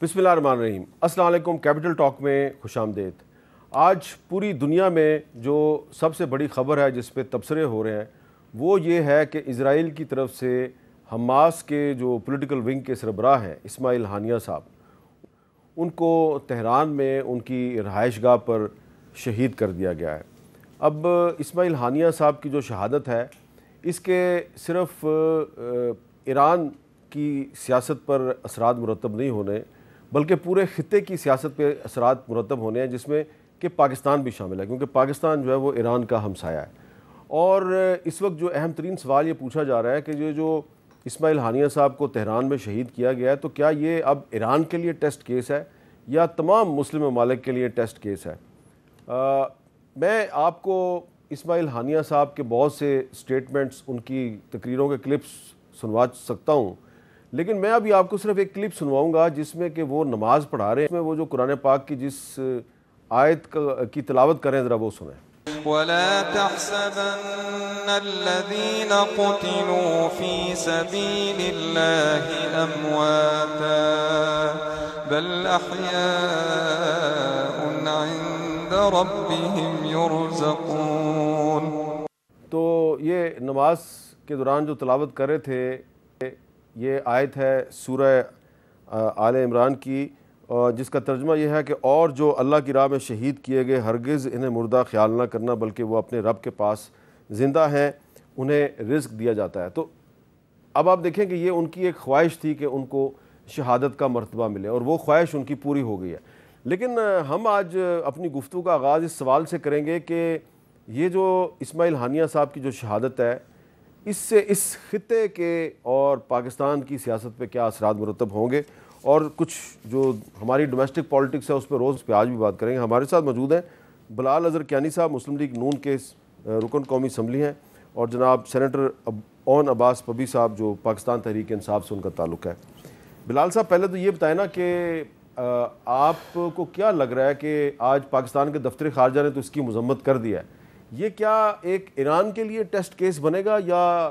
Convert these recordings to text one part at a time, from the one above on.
بسم اللہ الرحمن الرحیم۔ السلام علیکم۔ کیپٹل ٹاک میں خوش آمدید۔ آج پوری دنیا میں جو سب سے بڑی خبر ہے جس پہ تبصرے ہو رہے ہیں وہ یہ ہے کہ اسرائیل کی طرف سے حماس کے جو پولیٹیکل ونگ کے سربراہ ہیں اسماعیل ہانیہ صاحب، ان کو تہران میں ان کی رہائش گاہ پر شہید کر دیا گیا ہے۔ اب اسماعیل ہانیہ صاحب کی جو شہادت ہے اس کے صرف ایران کی سیاست پر اثرات مرتب نہیں ہونے بلکہ پورے خطے کی سیاست پہ اثرات مرتب ہونے ہیں، جس میں کہ پاکستان بھی شامل ہے، کیونکہ پاکستان جو ہے وہ ایران کا ہمسایہ ہے۔ اور اس وقت جو اہم ترین سوال یہ پوچھا جا رہا ہے کہ یہ جو اسماعیل ہانیہ صاحب کو تہران میں شہید کیا گیا ہے تو کیا یہ اب ایران کے لیے ٹیسٹ کیس ہے یا تمام مسلم ممالک کے لیے ٹیسٹ کیس ہے؟ میں آپ کو اسماعیل ہانیہ صاحب کے بہت سے سٹیٹمنٹس، ان کی تقریروں کے کلپس سنوا سکتا ہوں، لیکن میں ابھی آپ کو صرف ایک کلپ سنواؤں گا جس میں کہ وہ نماز پڑھا رہے ہیں، اس میں وہ جو قرآن پاک کی جس آیت کی تلاوت کریں، ذرا وہ سنیں۔ وَلَا تَحْسَبَنَّ الَّذِينَ قُتِلُوا فِي سَبِيلِ اللَّهِ أَمْوَاتًا بَلْ أَحْيَاءٌ عِندَ رَبِّهِمْ يُرْزَقُونَ۔ تو یہ نماز کے دوران جو تلاوت کر رہے تھے، یہ آیت ہے سورہ آل عمران کی، جس کا ترجمہ یہ ہے کہ اور جو اللہ کی راہ میں شہید کیے گئے ہرگز انہیں مردہ خیال نہ کرنا بلکہ وہ اپنے رب کے پاس زندہ ہیں، انہیں رزق دیا جاتا ہے۔ تو اب آپ دیکھیں کہ یہ ان کی ایک خواہش تھی کہ ان کو شہادت کا مرتبہ ملے اور وہ خواہش ان کی پوری ہو گئی ہے۔ لیکن ہم آج اپنی گفتگو کا آغاز اس سوال سے کریں گے کہ یہ جو اسماعیل ہانیہ صاحب کی جو شہادت ہے اس سے اس خطے کے اور پاکستان کی سیاست پہ کیا اثرات مرتب ہوں گے، اور کچھ جو ہماری ڈومیسٹک پالیٹکس ہے اس پہ روز پہ آج بھی بات کریں گے۔ ہمارے ساتھ موجود ہیں بلال اظہر کیانی صاحب، مسلم لیگ نون کے رکن قومی اسمبلی ہیں، اور جناب سینیٹر اون عباس پبی صاحب جو پاکستان تحریک انصاف سے ان کا تعلق ہے۔ بلال صاحب، پہلے تو یہ بتائیں نا کہ آپ کو کیا لگ رہا ہے کہ آج پاکستان کے دفتر خارجہ نے تو اس کی مذمت کر دیا ہے، یہ کیا ایک ایران کے لیے ٹیسٹ کیس بنے گا یا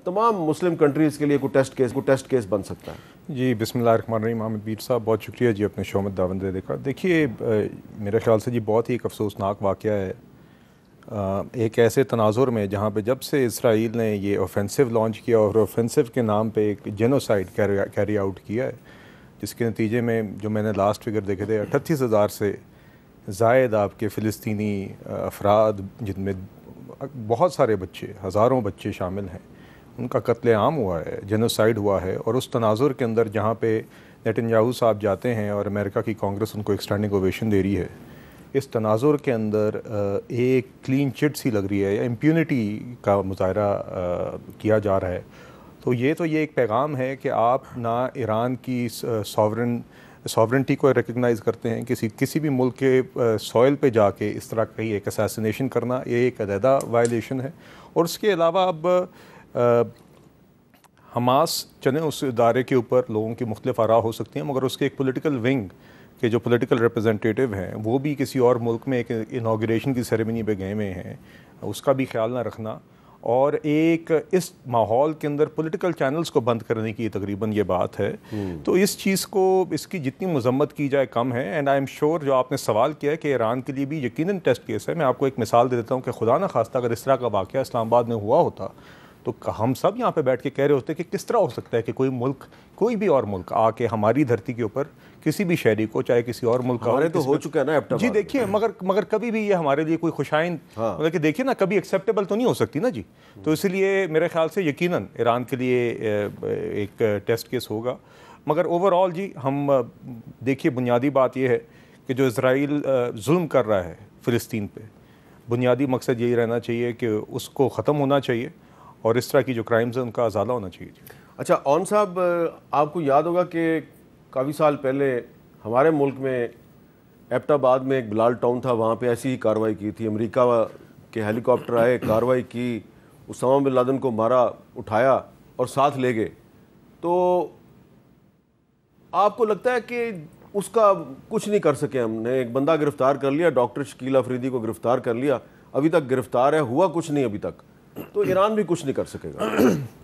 تمام مسلم کنٹریز کے لیے کوئی ٹیسٹ کیس بن سکتا ہے؟ جی بسم اللہ الرحمن الرحیم۔ عامر پیر صاحب بہت شکریہ جی اپنے شو میں دعوت دینے کا۔ دیکھیے میرے خیال سے جی بہت ہی ایک افسوسناک واقعہ ہے ایک ایسے تناظر میں جہاں پہ جب سے اسرائیل نے یہ اوفینسو لانچ کیا اور اوفینسو کے نام پہ ایک جینوسائیڈ کیری آؤٹ کیا ہے، جس کے نتیجے میں جو میں نے لاسٹ فگر دیکھے تھے 38,000 سے زائد آپ کے فلسطینی افراد، جن میں بہت سارے بچے، ہزاروں بچے شامل ہیں، ان کا قتل عام ہوا ہے، جینوسائیڈ ہوا ہے۔ اور اس تناظر کے اندر جہاں پہ نیتن یاہو صاحب جاتے ہیں اور امریکہ کی کانگریس ان کو ایک اسٹینڈنگ اوویشن دے رہی ہے، اس تناظر کے اندر ایک کلین چٹ سی لگ رہی ہے یا امپیونٹی کا مظاہرہ کیا جا رہا ہے۔ تو یہ ایک پیغام ہے کہ آپ نہ ایران کی ساورنٹی کو ریکگنائز کرتے ہیں، کسی بھی ملک کے سوئل پہ جا کے اس طرح کی ایک اسیسینیشن کرنا یہ ایک علیحدہ وائلیشن ہے۔ اور اس کے علاوہ اب حماس چنے اس ادارے کے اوپر لوگوں کی مختلف آراء ہو سکتی ہیں، مگر اس کے ایک پولیٹیکل ونگ کے جو پولیٹیکل ریپرزنٹیٹیو ہیں وہ بھی کسی اور ملک میں ایک انوگریشن کی سیریمنی پہ گئے ہوئے ہیں، اس کا بھی خیال نہ رکھنا، اور ایک اس ماحول کے اندر پولیٹیکل چینلز کو بند کرنے کی تقریباً یہ بات ہے۔ تو اس چیز کو، اس کی جتنی مذمت کی جائے کم ہے۔ اینڈ آئی ایم شیور جو آپ نے سوال کیا ہے کہ ایران کے لیے بھی یقیناً ٹیسٹ کیس ہے۔ میں آپ کو ایک مثال دے دیتا ہوں کہ خدا نہ خواستہ اگر اس طرح کا واقعہ اسلام آباد میں ہوا ہوتا تو ہم سب یہاں پہ بیٹھ کے کہہ رہے ہوتے کہ کس طرح ہو سکتا ہے کہ کوئی ملک، کوئی بھی اور ملک آ کے ہماری دھرتی کے اوپر کسی بھی شہری کو، چاہے کسی اور ملک کا ہو، تو ہو چکا ہے نا جی دیکھیے، مگر کبھی بھی یہ ہمارے لیے کوئی خوشائند، مطلب کہ دیکھیے نا، کبھی ایکسیپٹیبل تو نہیں ہو سکتی نا جی۔ تو اس لیے میرے خیال سے یقیناً ایران کے لیے ایک ٹیسٹ کیس ہوگا۔ مگر اوور آل جی ہم دیکھیے، بنیادی بات یہ ہے کہ جو اسرائیل ظلم کر رہا ہے فلسطین پہ، بنیادی مقصد یہی رہنا چاہیے کہ اس کو ختم ہونا چاہیے اور اس طرح کی جو کرائمز ہیں ان کا ازالہ ہونا چاہیے۔ اچھا اون صاحب، آپ کو یاد ہوگا کہ کافی سال پہلے ہمارے ملک میں ایبٹ آباد میں ایک بلال ٹاؤن تھا، وہاں پہ ایسی ہی کارروائی کی تھی، امریکہ کے ہیلی کاپٹر آئے، کارروائی کی، اسامہ بن لادن کو مارا، اٹھایا اور ساتھ لے گئے۔ تو آپ کو لگتا ہے کہ اس کا کچھ نہیں کر سکے؟ ہم نے ایک بندہ گرفتار کر لیا، ڈاکٹر شکیل افریدی کو گرفتار کر لیا، ابھی تک گرفتار ہے، ہوا کچھ نہیں ابھی تک، تو ایران بھی کچھ نہیں کر سکے گا۔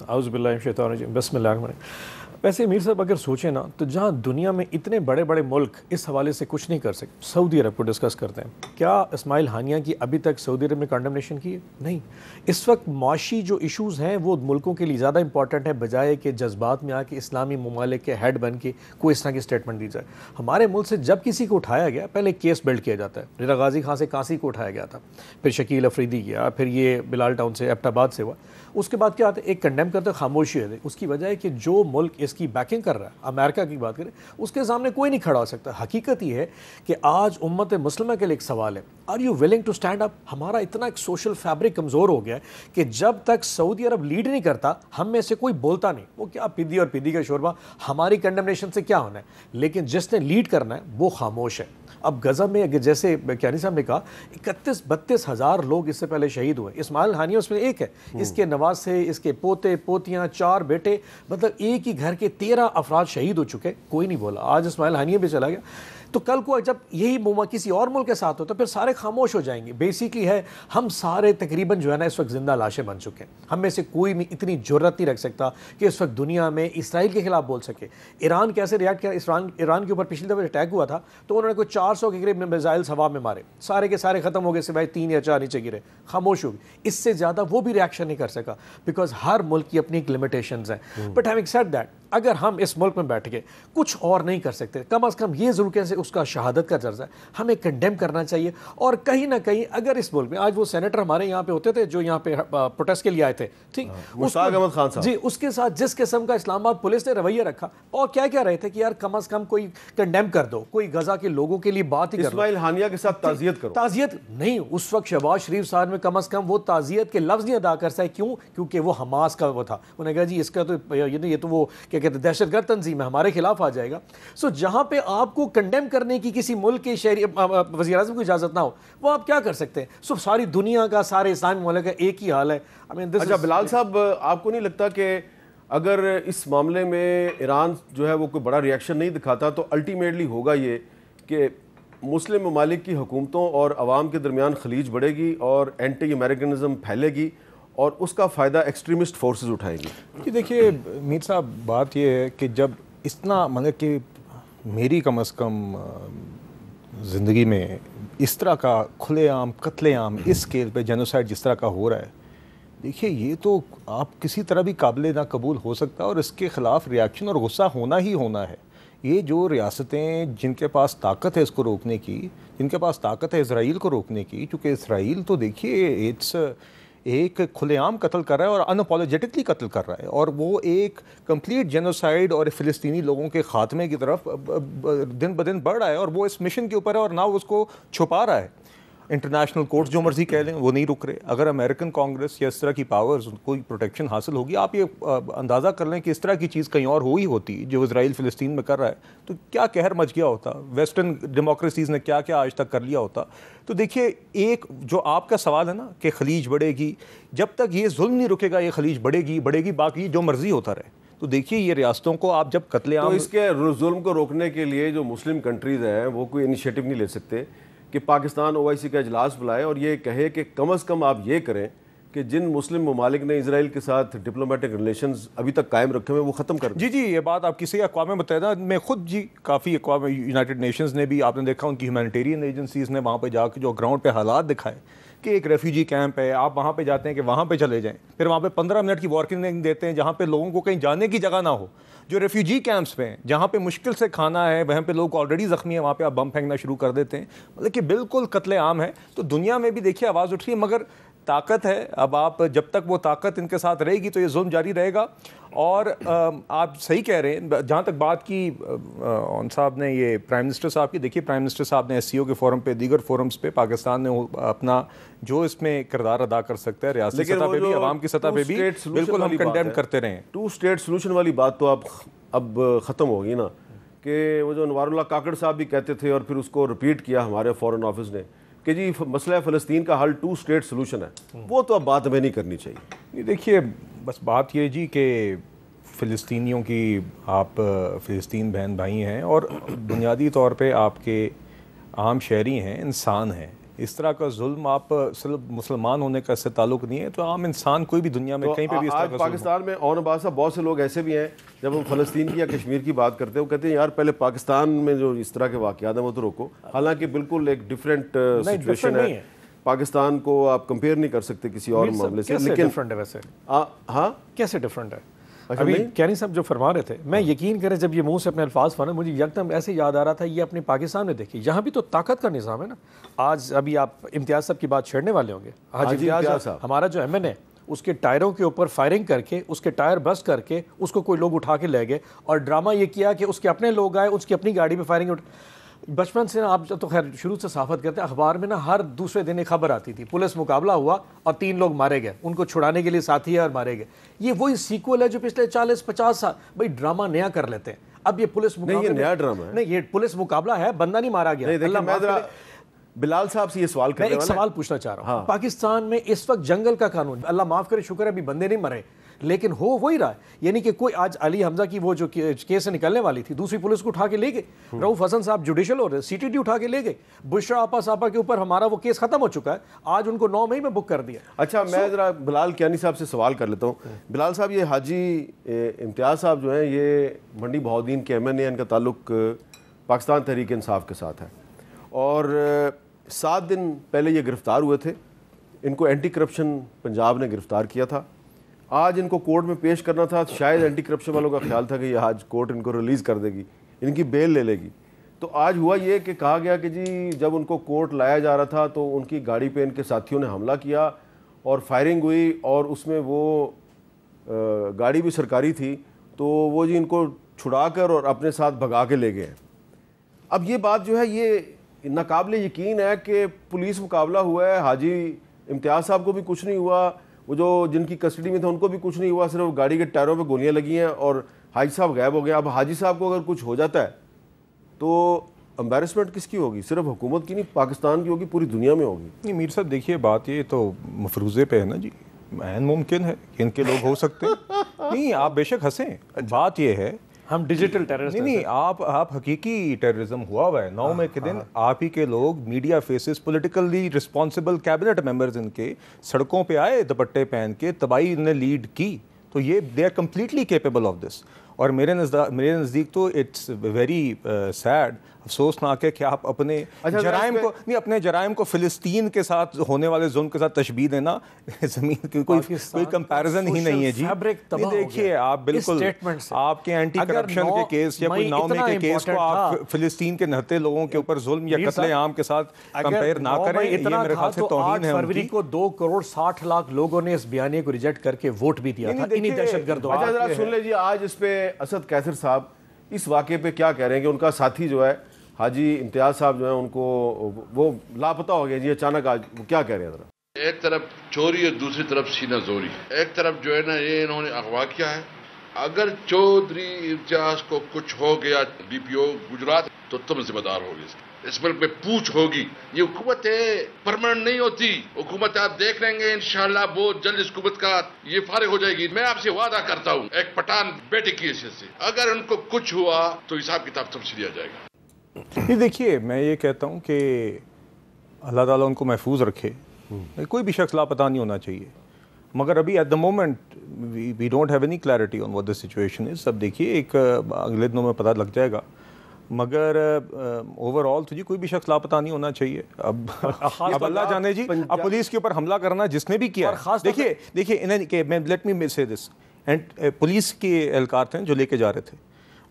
اعوذ باللہ من الشیطان الرجیم، بسم اللہ الرحمن الرحیم۔ ویسے امیر صاحب اگر سوچیں نا تو جہاں دنیا میں اتنے بڑے بڑے ملک اس حوالے سے کچھ نہیں کر سکتے، سعودی عرب کو ڈسکس کرتے ہیں، کیا اسماعیل ہانیہ کی ابھی تک سعودی عرب نے کنڈمنیشن کی ہے؟ نہیں۔ اس وقت معاشی جو ایشوز ہیں وہ ملکوں کے لیے زیادہ امپورٹنٹ ہے بجائے کہ جذبات میں آ کے اسلامی ممالک کے ہیڈ بن کے کوئی اس طرح کی اسٹیٹمنٹ دی جائے۔ ہمارے ملک سے جب کسی کو اٹھایا گیا پہلے کیس بلڈ کیا جاتا ہے، رضا غازی خان سے کانسی کو اٹھایا گیا تھا، پھر شکیل افریدی گیا، پھر یہ بلال ٹاؤن سے ایبٹ آباد سے ہوا، اس کے بعد کیا آتا ہے ایک کنڈیم کرتے خاموشی ہے۔ اس کی وجہ ہے کہ جو ملک اس کی بیکنگ کر رہا ہے، امریکہ کی بات کریں، اس کے سامنے کوئی نہیں کھڑا ہو سکتا۔ حقیقت یہ ہے کہ آج امت مسلمہ کے لیے ایک سوال ہے، are you willing to stand up? ہمارا اتنا ایک سوشل فیبرک کمزور ہو گیا ہے کہ جب تک سعودی عرب لیڈ نہیں کرتا ہم میں سے کوئی بولتا نہیں، وہ کیا پدی اور پدی کا شوربہ، ہماری کنڈمنیشن سے کیا ہونا ہے، لیکن جس نے لیڈ کرنا ہے وہ خاموش ہے۔ اب غزہ میں جیسے کیانی صاحب نے کہا 31-32 ہزار لوگ اس سے پہلے شہید ہوئے، اسماعیل ہانیہ اس میں ایک ہے، اس کے نواسے، اس کے پوتے پوتیاں، 4 بیٹے، مطلب ایک ہی گھر کے 13 افراد شہید ہو چکے، کوئی نہیں بولا۔ آج اسماعیل ہانیہ بھی چلا گیا، تو کل کو جب یہی کسی اور ملک کے ساتھ ہو تو پھر سارے خاموش ہو جائیں گے۔ بیسیکلی ہے ہم سارے تقریباً جو ہے نا اس وقت زندہ لاشیں بن چکے ہیں، ہم میں سے کوئی بھی اتنی جرأت نہیں رکھ سکتا کہ اس وقت دنیا میں اسرائیل کے خلاف بول سکے۔ ایران کیسے ریاکٹ کیا، ایران کے اوپر پچھلی دفعہ اٹیک ہوا تھا تو انہوں نے کوئی 400 کے قریب میزائلز ہوا میں مارے، سارے کے سارے ختم ہو گئے سوائے 3 یا 4 نیچے گرے، خاموش ہو گئے۔ اس سے زیادہ وہ بھی ریاکشن نہیں کر سکا بیکاز ہر ملک کی اپنی ایک لمیٹیشنز ہیں۔ بٹ ہیونگ سیڈ دیٹ، اگر ہم اس ملک میں بیٹھ کے کچھ اور نہیں کر سکتے، کم از کم یہ ضرور کیسے اس کا شہادت کا درجہ ہے ہمیں کنڈیم کرنا چاہیے۔ اور کہیں نہ کہیں اگر اس ملک میں آج وہ سینیٹر ہمارے یہاں پہ ہوتے تھے جو یہاں پہ پروٹیسٹ کے لیے آئے تھے، ٹھیک، مشتاق احمد خان صاحب، جی، اس کے ساتھ جس قسم کا اسلام آباد پولیس نے رویہ رکھا اور کیا کہہ رہے تھے کہ یار کم از کم کوئی کنڈیم کر دو، کوئی غزہ کے لوگوں کے لیے بات ہی کر دو، اسماعیل ہانیہ کے ساتھ تعزیت کرو۔ تعزیت نہیں، اس وقت شہباز شریف صاحب میں کم از کم وہ تعزیت کے لفظ نہیں ادا کر سکے، کیوں؟ کیونکہ وہ حماس کا وہ تھا، انہوں نے کہا جی اس کا تو یہ تو وہ کیا کہتے ہیں دہشت گرد تنظیم ہے، ہمارے خلاف آ جائے گا۔ سو جہاں پہ آپ کو کنڈیم کرنے کی کسی ملک کے شہری وزیر اعظم کو اجازت نہ ہو، وہ آپ کیا کر سکتے ہیں؟ سو ساری دنیا کا، سارے اسلامی ممالک کا ایک ہی حال ہے۔ اچھا بلال صاحب، آپ کو نہیں لگتا کہ اگر اس معاملے میں ایران جو ہے وہ کوئی بڑا ریاکشن نہیں دکھاتا تو الٹیمیٹلی ہوگا یہ کہ مسلم ممالک کی حکومتوں اور عوام کے درمیان خلیج بڑھے گی اور اینٹی امریکنزم پھیلے گی اور اس کا فائدہ ایکسٹریمسٹ فورسز اٹھائیں گی؟ کہ دیکھیے میر صاحب، بات یہ ہے کہ جب اتنا مطلب کہ میری کم از کم زندگی میں اس طرح کا کھلے عام قتل عام اس اسکیل پہ جینوسائڈ جس طرح کا ہو رہا ہے، دیکھیے یہ تو آپ کسی طرح بھی قابل نہ قبول ہو سکتا ہے اور اس کے خلاف ریاکشن اور غصہ ہونا ہی ہونا ہے۔ یہ جو ریاستیں جن کے پاس طاقت ہے اس کو روکنے کی، جن کے پاس طاقت ہے اسرائیل کو روکنے کی، چونکہ اسرائیل تو دیکھیے ایک کھلے عام قتل کر رہا ہے اور انپالوجیٹکلی قتل کر رہا ہے، اور وہ ایک کمپلیٹ جینوسائیڈ اور فلسطینی لوگوں کے خاتمے کی طرف دن بدن بڑھ رہا ہے، اور وہ اس مشن کے اوپر ہے اور نہ وہ اس کو چھپا رہا ہے۔ انٹرنیشنل کورٹس جو مرضی کہہ لیں وہ نہیں رک رہے۔ اگر امریکن کانگریس یا اس طرح کی پاورز کوئی پروٹیکشن حاصل ہوگی، آپ یہ اندازہ کر لیں کہ اس طرح کی چیز کہیں اور ہوئی ہوتی جو اسرائیل فلسطین میں کر رہا ہے تو کیا قہر مچ گیا ہوتا، ویسٹرن ڈیموکریسیز نے کیا کیا آج تک کر لیا ہوتا۔ تو دیکھیے ایک جو آپ کا سوال ہے نا کہ خلیج بڑھے گی، جب تک یہ ظلم نہیں رکے گا یہ خلیج بڑھے گی، باقی جو مرضی ہوتا رہے۔ تو دیکھیے یہ ریاستوں کو آپ جب قتل عام، تو اس کے ظلم کو روکنے کے لیے جو مسلم کنٹریز ہیں وہ کوئی انیشیٹو نہیں لے سکتے کہ پاکستان OIC کا اجلاس بلائے اور یہ کہے کہ کم از کم آپ یہ کریں کہ جن مسلم ممالک نے اسرائیل کے ساتھ ڈپلومیٹک ریلیشنز ابھی تک قائم رکھے ہوئے وہ ختم کر دیں؟ جی یہ بات آپ کی صحیح۔ اقوام متحدہ میں خود کافی اقوام یونائٹڈ نیشنز نے بھی، آپ نے دیکھا ان کی ہیومینیٹیرین ایجنسیز نے وہاں پہ جا کے جو گراؤنڈ پہ حالات دکھائے کہ ایک ریفیوجی کیمپ ہے، آپ وہاں پہ جاتے ہیں کہ وہاں پہ چلے جائیں، پھر وہاں پہ 15 منٹ کی وارننگ دیتے ہیں جہاں پہ لوگوں کو کہیں جانے کی جگہ نہ ہو۔ جو ریفیوجی کیمپس پہ ہیں جہاں پہ مشکل سے کھانا ہے، وہاں پہ لوگ آلریڈی زخمی ہیں، وہاں پہ آپ بم پھینکنا شروع کر دیتے ہیں، مطلب کہ بالکل قتل عام ہے۔ تو دنیا میں بھی دیکھیے آواز اٹھ رہی ہے، مگر طاقت ہے، اب آپ جب تک وہ طاقت ان کے ساتھ رہے گی تو یہ ظلم جاری رہے گا۔ اور آپ صحیح کہہ رہے ہیں، جہاں تک بات کی اون صاحب نے یہ پرائم منسٹر صاحب کی، دیکھیے پرائم منسٹر صاحب نے SCO کے فورم پہ، دیگر فورمز پہ پاکستان نے اپنا جو اس میں کردار ادا کر سکتا ہے ریاستی سطح پہ بھی، عوام کی سطح پہ بھی، بالکل ہم کنڈیم کرتے رہے ہیں۔ 2 اسٹیٹ سولوشن والی بات تو اب ختم ہوگی نا، کہ وہ جو انوار اللہ کاکڑ صاحب بھی کہتے تھے اور پھر اس کو رپیٹ کیا ہمارے فورن آفس نے کہ جی مسئلہ فلسطین کا حل 2 اسٹیٹ سولوشن ہے، وہ تو اب بات ہمیں نہیں کرنی چاہیے۔ دیکھیے بس بات یہ جی کہ فلسطینیوں کی، آپ فلسطین بہن بھائی ہیں اور بنیادی طور پہ آپ کے عام شہری ہیں، انسان ہیں، اس طرح کا ظلم آپ صرف مسلمان ہونے کا اس سے تعلق نہیں ہے، تو عام انسان کوئی بھی دنیا میں کہیں پہ بھی اس طرح کا ظلم پاکستان میں اور عباس صاحب بہت سے لوگ ایسے بھی ہیں، جب ہم فلسطین کی یا کشمیر کی بات کرتے ہیں وہ کہتے ہیں یار پہلے پاکستان میں جو اس طرح کے واقعات ہیں وہ تو روکو، حالانکہ بالکل ایک ڈفرینٹ سچویشن ہے، پاکستان کو آپ کمپیئر نہیں کر سکتے کسی اور معاملے سے. لیکن ڈفرینٹ ہے ویسے. ہاں کیسے ڈفرینٹ ہے؟ ابھی کیانی صاحب جو فرما رہے تھے، میں یقین کریں جب یہ منہ سے اپنے الفاظ فرمائے مجھے یکدم ایسے یاد آ رہا تھا یہ اپنے پاکستان میں دیکھیے، یہاں بھی تو طاقت کا نظام ہے نا. آج ابھی آپ امتیاز صاحب کی بات چھیڑنے والے ہوں گے. حاجی امتیاز صاحب ہمارا جو ایم این ہے، اس کے ٹائروں کے اوپر فائرنگ کر کے اس کے ٹائر بسٹ کر کے اس کو کوئی لوگ اٹھا کے لے گئے اور ڈرامہ یہ کیا کہ اس کے اپنے لوگ آئے اس کی اپنی گاڑی پہ فائرنگ. بچپن سے آپ تو خیر شروع سے صحافت کرتے ہیں، اخبار میں نا ہر دوسرے دن ایک خبر آتی تھی پولیس مقابلہ ہوا اور 3 لوگ مارے گئے، ان کو چھڑانے کے لیے ساتھی ہے اور مارے گئے. یہ وہی سیکول ہے جو پچھلے 40-50 سال بھائی ڈرامہ نیا کر لیتے ہیں. اب یہ پولیس مقابلہ نہیں، یہ نیا ڈرامہ ہے. نہیں، یہ پولیس مقابلہ ہے، بندہ نہیں مارا گیا. اللہ بلال صاحب سے یہ سوال کرنے میں ایک سوال پوچھنا چاہ رہا ہوں. پاکستان میں اس وقت جنگل کا قانون، اللہ معاف کرے شکر ہے ابھی بندے نہیں مرے، لیکن ہو وہی رہا ہے. یعنی کہ کوئی آج علی حمزہ کی وہ جو کیس سے نکلنے والی تھی دوسری پولیس کو اٹھا کے لے گئے. رؤف حسن صاحب جوڈیشل ہو رہے، سی ٹی ڈی اٹھا کے لے گئے. بشرا آپا صاحبہ کے اوپر ہمارا وہ کیس ختم ہو چکا ہے، آج ان کو 9 مئی میں بک کر دیا. اچھا میں ذرا بلال کیانی صاحب سے سوال کر لیتا ہوں. بلال صاحب یہ حاجی امتیاز صاحب جو ہیں یہ منڈی بہاؤالدین کے ایم این اے، ان کا تعلق پاکستان تحریک انصاف کے ساتھ ہے اور 7 دن پہلے یہ گرفتار ہوئے تھے. ان کو اینٹی کرپشن پنجاب نے گرفتار کیا تھا. آج ان کو کورٹ میں پیش کرنا تھا، شاید اینٹی کرپشن والوں کا خیال تھا کہ یہ آج کورٹ ان کو ریلیز کر دے گی، ان کی بیل لے لے گی. تو آج ہوا یہ کہ کہا گیا کہ جی جب ان کو کورٹ لایا جا رہا تھا تو ان کی گاڑی پہ ان کے ساتھیوں نے حملہ کیا اور فائرنگ ہوئی اور اس میں وہ گاڑی بھی سرکاری تھی تو وہ جی ان کو چھڑا کر اور اپنے ساتھ بھگا کے لے گئے. اب یہ بات جو ہے یہ ناقابل یقین ہے کہ پولیس مقابلہ ہوا ہے، حاجی امتیاز صاحب کو بھی کچھ نہیں ہوا، وہ جو جن کی کسٹڈی میں تھے ان کو بھی کچھ نہیں ہوا، صرف گاڑی کے ٹائروں پہ گولیاں لگی ہیں اور حاجی صاحب غائب ہو گئے. اب حاجی صاحب کو اگر کچھ ہو جاتا ہے تو امبیرسمنٹ کس کی ہوگی؟ صرف حکومت کی نہیں، پاکستان کی ہوگی، پوری دنیا میں ہوگی. نہیں میر صاحب دیکھیے بات یہ تو مفروضے پہ ہے نا جی، عین ممکن ہے کہ ان کے لوگ ہو سکتے ہیں. نہیں آپ بے شک ہنسیں، بات یہ ہے ہم ڈیجیٹل ٹیررسٹ نہیں آپ حقیقی ٹیررزم ہوا ہے. 9 مئی کے دن آپ ہی کے لوگ media faces, politically responsible cabinet members ان کے سڑکوں پہ آئے دوپٹے پہن کے، تباہی انہیں لیڈ کی. تو یہ they are completely capable of this. اور میرے نزدیک تو اٹس ویری سیڈ، افسوسناک ہے کہ آپ اپنے جرائم کو فلسطین کے ساتھ ہونے والے ظلم کے ساتھ تشبیہ دینا، زمین کی کوئی کمپیریزن ہی نہیں ہے جی. دیکھیے آپ بالکل آپ کے اینٹی کرپشن کے کیس یا کوئی 9 مئی کے کیس کو آپ فلسطین کے نہتے لوگوں کے اوپر ظلم یا قتل عام کے ساتھ کمپیئر نہ کریں. یہ میرے خیال سے توہین ہے. 8 فروری کو 2.60 کروڑ لوگوں نے اس بیانیے کو ریجیکٹ کر کے ووٹ بھی دیا تھا انہی دہشت گردوں. اچھا ذرا سن لیجیے آج اس پہ اسد کیسر صاحب اس واقعے پہ کیا کہہ رہے ہیں کہ ان کا ساتھی جو ہے حاجی امتیاز صاحب جو ہیں ان کو وہ لاپتہ ہو گیا جی اچانک. آج وہ کیا کہہ رہے ہیں ذرا؟ ایک طرف چوری اور دوسری طرف سینہ زوری. ایک طرف جو ہے نا یہ انہوں نے اغوا کیا ہے. اگر چودھری امتیاز کو کچھ ہو گیا ڈی پی او گجرات تو تم ذمہ دار ہوگی، اس پر پوچھ ہوگی. یہ حکومت پرماننٹ نہیں ہوتی، حکومت آپ دیکھ لیں گے انشاءاللہ بہت جلد اس حکومت کا یہ فارغ ہو جائے گی. میں آپ سے وعدہ کرتا ہوں ایک پٹھان بیٹے کی حیثیت سے اگر ان کو کچھ ہوا تو حساب کتاب سب سے لیا جائے گا. یہ دیکھیے میں یہ کہتا ہوں کہ اللہ تعالیٰ ان کو محفوظ رکھے. کوئی بھی شخص لاپتہ نہیں ہونا چاہیے، مگر ابھی at the moment we don't have any clarity on what the situation is. اب دیکھیے ایک اگلے دنوں میں پتہ لگ جائے گا، مگر اوور آل تو جی کوئی بھی شخص لاپتہ نہیں ہونا چاہیے. اب اللہ جانے جی اب پولیس کے اوپر حملہ کرنا جس نے بھی کیا ہے، دیکھیے لیٹ می سے دس اینڈ پولیس کے اہلکار تھے جو لے کے جا رہے تھے،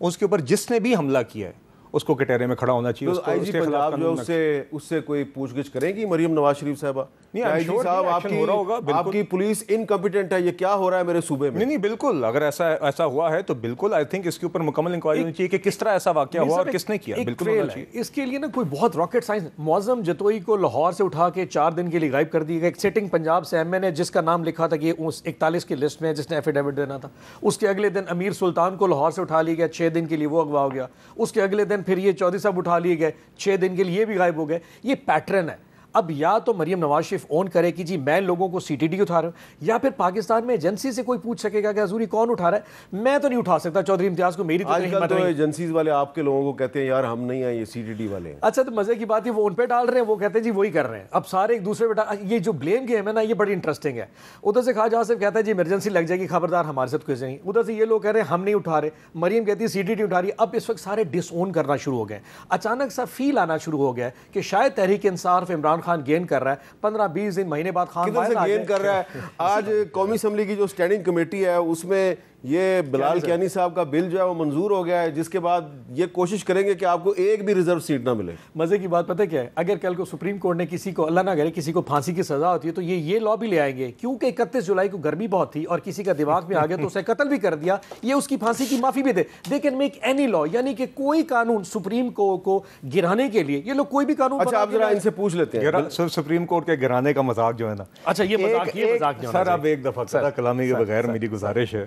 اس کے اوپر جس نے بھی حملہ کیا ہے اس کو کٹہرے میں کھڑا ہونا چاہیے. آئی جی پنجاب جو اس سے کوئی پوچھ گچھ کریں گی مریم نواز شریف صاحبہ؟ آئی جی صاحب آپ کی پولیس انکمپیٹنٹ ہے، یہ کیا ہو رہا ہے میرے صوبے میں؟ نہیں بالکل، اگر ایسا ہوا ہے تو بالکل آئی تھنک اس کے اوپر مکمل انکوائری ہونی چاہیے کہ کس طرح ایسا واقعہ ہوا اور کس نے کیا. بالکل ہونا چاہیے. اس کے لیے نا کوئی بہت راکٹ سائنس. معظم جتوئی کو لاہور سے اٹھا کے 4 دن کے لیے غائب کر دیا گیا. ایک سٹنگ پنجاب سے ایم این اے جس کا نام لکھا تھا کہ 41 کی لسٹ میں جس نے ایفیڈیوٹ دینا تھا، اس کے اگلے دن امیر سلطان کو لاہور سے اٹھا لیا گیا 6 دن کے لیے، وہ اغوا ہو گیا. اس کے اگلے دن پھر یہ چودھری صاحب اٹھا لیے گئے 6 دن کے لیے، یہ بھی غائب ہو گئے. یہ پیٹرن ہے. اب یا تو مریم نواز شریف اون کرے کہ جی میں لوگوں کو سی ٹی ڈی اٹھا رہا ہوں، یا پھر پاکستان میں ایجنسی سے کوئی پوچھ سکے گا کہ حضوری کون اٹھا رہا ہے، میں تو نہیں اٹھا سکتا چودھری امتیاز کو، میری تو آج کل ہمت تو نہیں۔ ایجنسیز والے آپ کے لوگوں کو کہتے ہیں یار ہم نہیں ہیں، یہ سی ٹی ڈی والے ہیں۔ اچھا تو مزے کی بات ہے وہ ان پہ ڈال رہے ہیں، وہ کہتے ہیں جی وہی کر رہے ہیں، اب سارے ایک دوسرے پہ یہ جو بلیم گیم ہے نا یہ بڑی انٹرسٹنگ ہے۔ ادھر سے خواجہ آصف کہتا ہے جی ایمرجنسی لگ جائے گی، خبردار ہمارے ساتھ کوئی نہیں، ادھر سے یہ لوگ کہہ رہے ہیں ہم نہیں اٹھا رہے، مریم کہتی ہے سی ٹی ڈی اٹھا رہی ہے۔ اب اس وقت سارے ڈس اون کرنا شروع ہو گئے، اچانک سا فیل آنا شروع ہو گیا ہے کہ شاید تحریک انصاف عمران خان گین کر رہا ہے، 15-20 دن مہینے بعد خان کدھر سے گین کر رہا ہے؟ آج قومی اسمبلی کی جو اسٹینڈنگ کمیٹی ہے اس میں یہ بلال کیانی صاحب کا بل جو ہے وہ منظور ہو گیا ہے، جس کے بعد یہ کوشش کریں گے کہ آپ کو ایک بھی ریزرو سیٹ نہ ملے۔ مزے کی بات پتہ کیا ہے، اگر کل کو سپریم کورٹ نے کسی کو اللہ نہ کرے کسی کو پھانسی کی سزا ہوتی ہے تو یہ لا بھی لے آئیں گے، کیونکہ 31 جولائی کو گرمی بہت تھی اور کسی کا دماغ میں آ گیا تو اسے قتل بھی کر دیا، یہ اس کی پھانسی کی معافی بھی دے۔ They can make any law, یعنی کہ کوئی قانون سپریم کورٹ کو گرانے کے لیے یہ لوگ کوئی بھی قانون۔ اچھا آپ ذرا ان سے پوچھ لیتے ہیں سپریم کورٹ کے گرانے کا مذاق جو ہے نا، اچھا یہ مذاق نہیں سر اب ایک دفعہ قطع کلامی کے بغیر میری گزارش ہے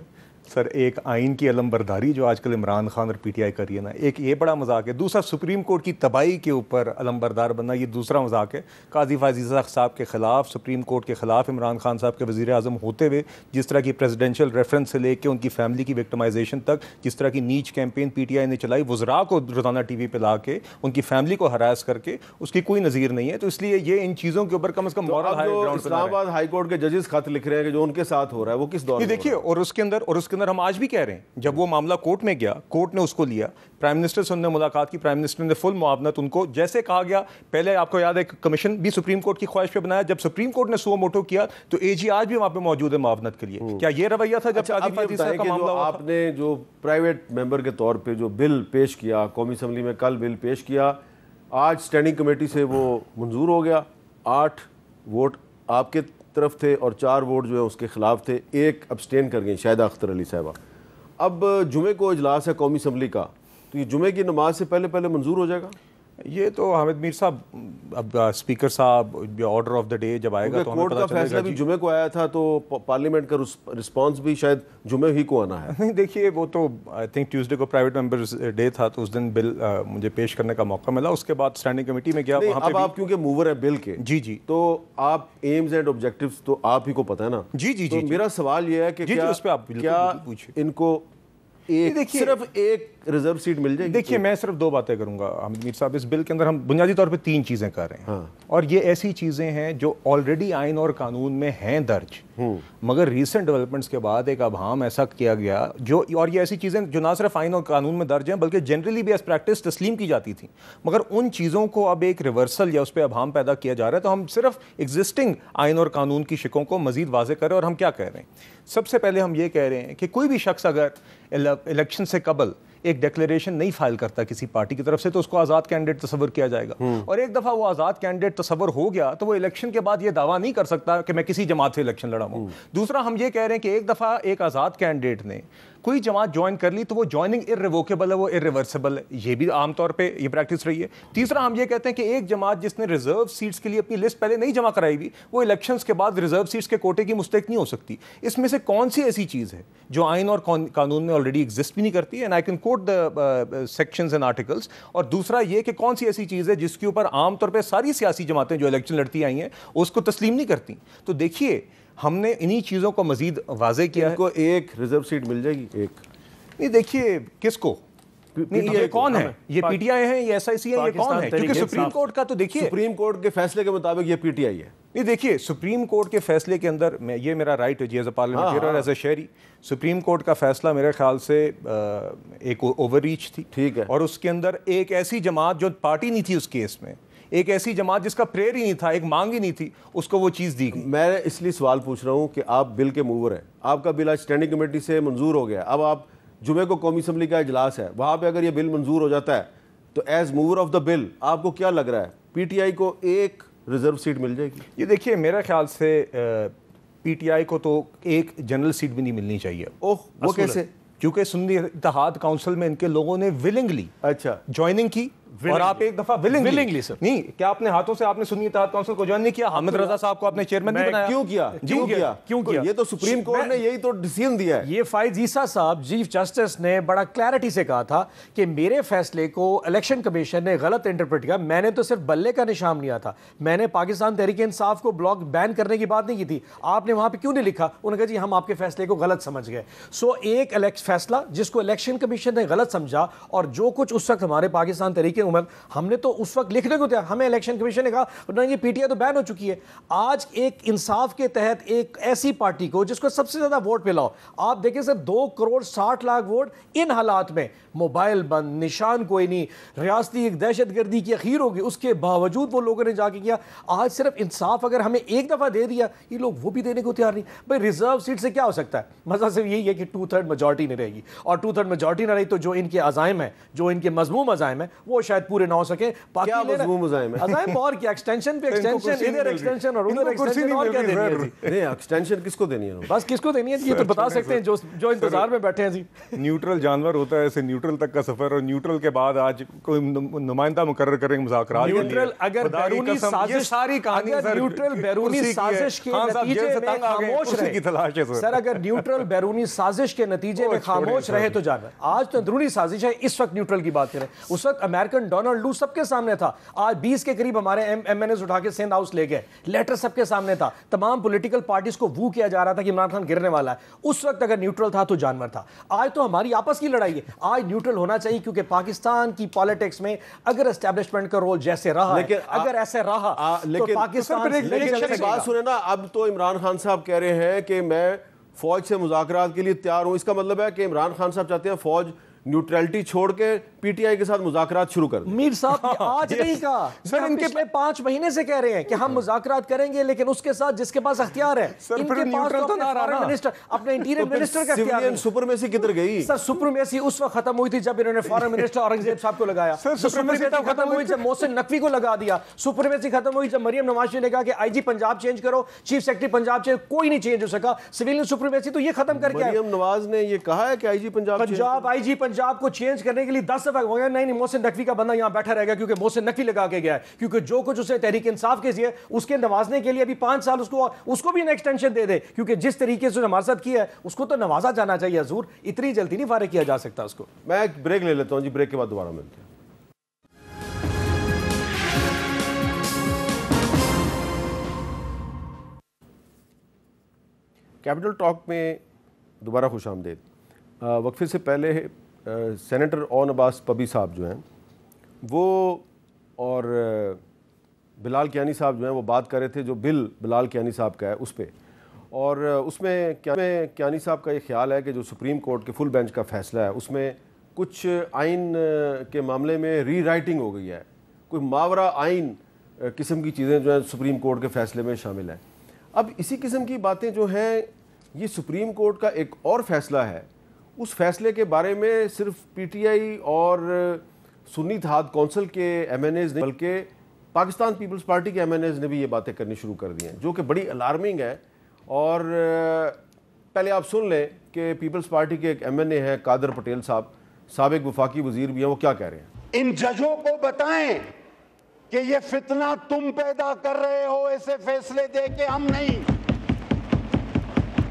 سر، ایک آئین کی علمبرداری جو آج کل عمران خان اور پی ٹی آئی کر رہی ہے نا، ایک یہ بڑا مذاق ہے، دوسرا سپریم کورٹ کی تباہی کے اوپر علمبردار بننا، یہ دوسرا مذاق ہے۔ قاضی فائز صاحب کے خلاف، سپریم کورٹ کے خلاف عمران خان صاحب کے وزیر اعظم ہوتے ہوئے جس طرح کی پریزیڈینشیل ریفرنس سے لے کے ان کی فیملی کی وکٹمائزیشن تک جس طرح کی نیچ کیمپین پی ٹی آئی نے چلائی، وزراء کو روزانہ ٹی وی پہ لا کے ان کی فیملی کو ہراس کر کے، اس کی کوئی نظیر نہیں ہے۔ تو اس لیے یہ ان چیزوں کے اوپر کم از کم مورل ہائی گراؤنڈ پہ اسلام آباد ہائی کورٹ کے ججز خط لکھ رہے ہیں کہ جو ان کے ساتھ ہو رہا ہے وہ کس دور میں دیکھیے، اور اس کے اندر ہم آج بھی کہہ رہے ہیں جب وہ معاملہ کورٹ میں گیا، کورٹ نے اس کو لیا، پرائم منسٹر سے انہوں نے ملاقات کی، پرائم منسٹر نے فل معاونت ان کو جیسے کہا گیا، پہلے آپ کو یاد ہے کمیشن بھی سپریم کورٹ کی خواہش پہ بنایا، جب سپریم کورٹ نے سو موٹو کیا تو اے جی آج بھی وہاں پہ موجود ہے معاونت کے لیے۔ کیا یہ رویہ تھا جب قاضی فائز صاحب کا معاملہ ہوا؟ آپ نے جو پرائیویٹ ممبر کے طور پہ جو بل پیش کیا قومی اسمبلی میں، کل بل پیش کیا، آج اسٹینڈنگ کمیٹی سے وہ منظور ہو گیا، 8 ووٹ آپ کے طرف تھے اور 4 ووٹ جو ہے اس کے خلاف تھے، 1 ابسٹین کر گئی شاہدہ اختر علی صاحبہ۔ اب جمعے کو اجلاس ہے قومی اسمبلی کا، تو یہ جمعے کی نماز سے پہلے منظور ہو جائے گا؟ یہ تو حامد میر صاحب، اب اسپیکر صاحب آرڈر آف دا ڈے جب آئے گا تو کورٹ کا فیصلہ بھی جمعے کو آیا تھا تو پارلیمنٹ کا رسپانس بھی شاید جمعے ہی کو آنا ہے۔ نہیں دیکھیے، وہ تو آئی تھنک ٹیوزڈے کو پرائیویٹ ممبرز ڈے تھا تو اس دن بل مجھے پیش کرنے کا موقع ملا، اس کے بعد اسٹینڈنگ کمیٹی میں گیا، وہاں پہ اب آپ کیونکہ موور ہیں بل کے، جی تو آپ ایمز اینڈ آبجیکٹیوز تو آپ ہی کو پتہ ہے نا۔ جی تو میرا سوال یہ ہے کہ کیا ان کو صرف ایک ریزرو سیٹ مل جائے گی؟ دیکھیے میں صرف 2 باتیں کروں گا حامد میر صاحب، اس بل کے اندر ہم بنیادی طور پہ 3 چیزیں کر رہے ہیں، اور یہ ایسی چیزیں ہیں جو آلریڈی آئین اور قانون میں ہیں درج، مگر ریسنٹ ڈیولپمنٹس کے بعد ایک ابہام ایسا کیا گیا جو، اور یہ ایسی چیزیں جو نہ صرف آئین اور قانون میں درج ہیں بلکہ جنرلی بھی ایز پریکٹس تسلیم کی جاتی تھیں، مگر ان چیزوں کو اب ایک ریورسل یا اس پہ ابہام پیدا کیا جا رہا ہے۔ تو ہم صرف ایگزسٹنگ آئین اور قانون کی شکوں کو مزید واضح کر رہے ہیں، اور ہم کیا کہہ رہے ہیں؟ سب سے پہلے ہم یہ کہہ رہے ہیں کہ کوئی بھی شخص اگر الیکشن سے قبل ایک ڈیکلیریشن نہیں فائل کرتا کسی پارٹی کی طرف سے تو اس کو آزاد کینڈیڈیٹ تصور کیا جائے گا، اور ایک دفعہ وہ آزاد کینڈیڈیٹ تصور ہو گیا تو وہ الیکشن کے بعد یہ دعویٰ نہیں کر سکتا کہ میں کسی جماعت سے الیکشن لڑا ہوں۔ دوسرا ہم یہ کہہ رہے ہیں کہ ایک دفعہ ایک آزاد کینڈیڈیٹ نے کوئی جماعت جوائن کر لی تو وہ جوائننگ ارریووکیبل ہے، وہ ارریورسیبل ہے، یہ بھی عام طور پہ یہ پریکٹس رہی ہے۔ تیسرا ہم یہ کہتے ہیں کہ ایک جماعت جس نے ریزرو سیٹس کے لیے اپنی لسٹ پہلے نہیں جمع کرائی ہوئی، وہ الیکشنز کے بعد ریزرو سیٹس کے کوٹے کی مستحق نہیں ہو سکتی۔ اس میں سے کون سی ایسی چیز ہے جو آئین اور قانون میں آلریڈی ایگزسٹ بھی نہیں کرتی، and I can quote the sections and articles, اور دوسرا یہ کہ کون سی ایسی چیز ہے جس کے اوپر عام طور پہ ساری سیاسی جماعتیں جو الیکشن لڑتی آئی ہیں اس کو تسلیم نہیں کرتی۔ تو دیکھیے ہم نے انہی چیزوں کو مزید واضح کیا ہے۔ ان کو ایک ریزرو سیٹ مل جائے گی؟ ایک نہیں، دیکھیے کس کو، یہ کون ہے؟ یہ پی ٹی آئی ہے، یہ ایس آئی سی ہے، یہ کون ہے؟ کیونکہ سپریم کورٹ کا تو دیکھیے سپریم کورٹ کے فیصلے کے مطابق یہ پی ٹی آئی ہے۔ نہیں دیکھیے، سپریم کورٹ کے فیصلے کے اندر یہ میرا رائٹ ہے جی ایز اے پارلیمنٹیرین اور ایز اے شہری، سپریم کورٹ کا فیصلہ میرے خیال سے ایک اوور ریچ تھی، ٹھیک ہے، اور اس کے اندر ایک ایسی جماعت جو پارٹی نہیں تھی اس کیس میں، ایک ایسی جماعت جس کا پریئر ہی نہیں تھا، ایک مانگ ہی نہیں تھی، اس کو وہ چیز دی گئی۔ میں اس لیے سوال پوچھ رہا ہوں کہ آپ بل کے موور ہیں، آپ کا بل آج اسٹینڈنگ کمیٹی سے منظور ہو گیا، اب آپ جمعے کو قومی اسمبلی کا اجلاس ہے، وہاں پہ اگر یہ بل منظور ہو جاتا ہے تو ایز موور آف دا بل آپ کو کیا لگ رہا ہے پی ٹی آئی کو ایک ریزرو سیٹ مل جائے گی؟ یہ دیکھیے میرے خیال سے پی ٹی آئی کو تو ایک جنرل سیٹ بھی نہیں ملنی چاہیے۔ وہ کیسے؟ کیونکہ سنی اتحاد کونسل میں ان کے لوگوں نے ولنگلی اچھا جوائننگ کی، اور آپ ایک دفعہ willingly sir. نہیں کیا اپنے ہاتھوں سے آپ نے سنی اتحاد کونسل کو جوائن نہیں کیا؟ حامد رضا صاحب کو آپ نے چیئرمین نہیں بنایا؟ کیوں کیا؟ یہ تو سپریم کورٹ نے یہی تو ڈیسیژن دیا ہے. یہ فائز عیسیٰ صاحب چیف جسٹس نے بڑا کلیئرٹی سے کہا تھا کہ میرے فیصلے کو الیکشن کمیشن نے غلط انٹرپریٹ کیا. میں نے تو صرف بلے کا نشان لیا تھا, میں نے پاکستان تحریک انصاف کو بلاک بین کرنے کی بات نہیں کی تھی. آپ نے وہاں پہ کیوں نہیں لکھا؟ انہوں نے کہا جی ہم آپ کے فیصلے کو غلط سمجھ گئے. سو ایک فیصلہ جس کو الیکشن کمیشن نے غلط سمجھا, اور جو کچھ اس وقت ہمارے پاکستان تحریک ہم نے تو اس وقت لکھنے کو تھا, ہمیں الیکشن کمیشن نے کہا نہیں یہ پی ٹی آئی تو بین ہو چکی ہے. آج ایک انصاف کے تحت ایک ایسی پارٹی کو جس کو سب سے زیادہ ووٹ پلاؤ, آپ دیکھیں سر 2.60 کروڑ ووٹ, ان حالات میں موبائل بند, نشان کوئی نہیں, ریاستی ایک دہشت گردی کی اخیر ہوگی, اس کے باوجود وہ لوگوں نے جا کے کیا. آج صرف انصاف اگر ہمیں ایک دفعہ دے دیا, یہ لوگ وہ بھی دینے کو تیار نہیں. بھائی ریزرو سیٹ سے کیا ہو سکتا ہے؟ مسئلہ صرف یہی ہے کہ 2/3 میجورٹی نہیں رہے گی, اور 2/3 میجورٹی نہ رہی تو جو ان کے عزائم ہیں, جو ان کے مذموم عزائم ہیں, وہ شاید پورے نہ ہو سکے. کیا مذموم عزائم ہے؟ عزائم اور کیا, ایکسٹینشن پہ ایکسٹینشن, ادھر ایکسٹینشن اور ادھر ایکسٹینشن, اور کیا دینی ہے جی؟ نہیں ایکسٹینشن کس کو دینی ہے؟ بس کس کو دینی ہے یہ تو بتا سکتے ہیں جو انتظار میں بیٹھے ہیں جی. نیوٹرل جانور ہوتا ہے, ایسے نیوٹرل تک کا سفر, اور نیوٹرل کے بعد آج کوئی نمائندہ مقرر کریں گے مذاکرات. نیوٹرل اگر بیرونی سازش, ساری کہانی نیوٹرل بیرونی سازش کے نتیجے میں خاموش رہے سر, اگر نیوٹرل بیرونی سازش کے نتیجے میں خاموش رہے تو جانور. آج تو اندرونی سازش ہے, اس وقت نیوٹرل کی بات کریں. اس وقت امریکن ڈونلڈ لو سب کے سامنے تھا. آج 20 کے قریب ہمارے ایم این ایز اٹھا کے سندھ ہاؤس لے گئے, لیٹر سب کے سامنے تھا. تمام پولیٹیکل پارٹیز کو وو کیا جا رہا تھا کہ عمران خان گرنے والا ہے. اس وقت اگر نیوٹرل تھا تو جانور تھا. آج تو ہماری آپس کی لڑائی ہے. آج نیوٹرل ہونا چاہیے, کیونکہ پاکستان کی پالیٹکس میں اگر اسٹیبلشمنٹ کا رول جیسے رہا ہے, اگر ایسے رہا تو پاکستان بات سنیں نا. اب تو عمران خان صاحب کہہ رہے ہیں کہ میں فوج سے مذاکرات کے لیے تیار ہوں. اس کا مطلب ہے کہ عمران خان صاحب چاہتے ہیں فوج نیوٹرلٹی چھوڑ کے پی ٹی آئی کے ساتھ مذاکرات شروع کر دیں. میر صاحب آج نہیں کہا سر, ان کے 5 مہینے سے کہہ رہے ہیں کہ ہم مذاکرات کریں گے, لیکن اس کے ساتھ جس کے پاس اختیار ہے, ان کے پاس تو فارن منسٹر, اپنے انٹیریئر منسٹر کا اختیار ہے. سپرمیسی کدھر گئی سر؟ سپرمیسی اس وقت ختم ہوئی تھی جب انہوں نے فارن منسٹر اورنگزیب صاحب کو لگایا. سپرمیسی ختم ہوئی جب محسن نقوی کو لگا دیا. سپرمیسی ختم ہوئی جب مریم نواز نے کہا کہ آئی جی پنجاب چینج کرو, چیف سیکرٹری پنجاب چینج, کوئی نہیں چینج ہو سکا. سویلین سپرمیسی تو یہ ختم کر کے مریم نواز نے یہ کہا ہے کہ آئی جی پنجاب آئی جی پنجاب کو چینج کرنے کے لیے 10 دفعہ ہو گیا. نہیں محسن نقوی کا بندہ یہاں بیٹھا رہے گا, کیونکہ محسن نقوی لگا کے گیا ہے, کیونکہ جو کچھ اسے تحریک انصاف کے ذریعے اس کے نوازنے کے لیے ابھی 5 سال اس کو بھی ایکسٹینشن دے دے, کیونکہ جس طریقے سے ہمارے ساتھ کیا ہے اس کو تو نوازا جانا چاہیے. حضور اتنی جلدی نہیں فارغ کیا جا سکتا اس کو. میں ایک بریک لے لیتا ہوں جی, بریک کے بعد دوبارہ ملتے ہیں. کیپٹل ٹاک میں دوبارہ خوش آمدید. وقفے سے پہلے سینیٹر اون عباس پبی صاحب جو ہیں وہ اور بلال کیانی صاحب جو ہیں وہ بات کر رہے تھے جو بل بلال کیانی صاحب کا ہے اس پہ, اور اس میں کیانی صاحب کا یہ خیال ہے کہ جو سپریم کورٹ کے فل بینچ کا فیصلہ ہے اس میں کچھ آئین کے معاملے میں ری رائٹنگ ہو گئی ہے, کوئی ماورا آئین قسم کی چیزیں جو ہیں سپریم کورٹ کے فیصلے میں شامل ہیں. اب اسی قسم کی باتیں جو ہیں یہ سپریم کورٹ کا ایک اور فیصلہ ہے, اس فیصلے کے بارے میں صرف پی ٹی آئی اور سنی اتحاد کونسل کے ایم این ایز نے بلکہ پاکستان پیپلز پارٹی کے ایم این ایز نے بھی یہ باتیں کرنی شروع کر دی ہیں, جو کہ بڑی الارمنگ ہے. اور پہلے آپ سن لیں کہ پیپلز پارٹی کے ایک ایم این اے ہیں قادر پٹیل صاحب, سابق وفاقی وزیر بھی ہیں, وہ کیا کہہ رہے ہیں. ان ججوں کو بتائیں کہ یہ فتنہ تم پیدا کر رہے ہو, ایسے فیصلے دے کے ہم نہیں.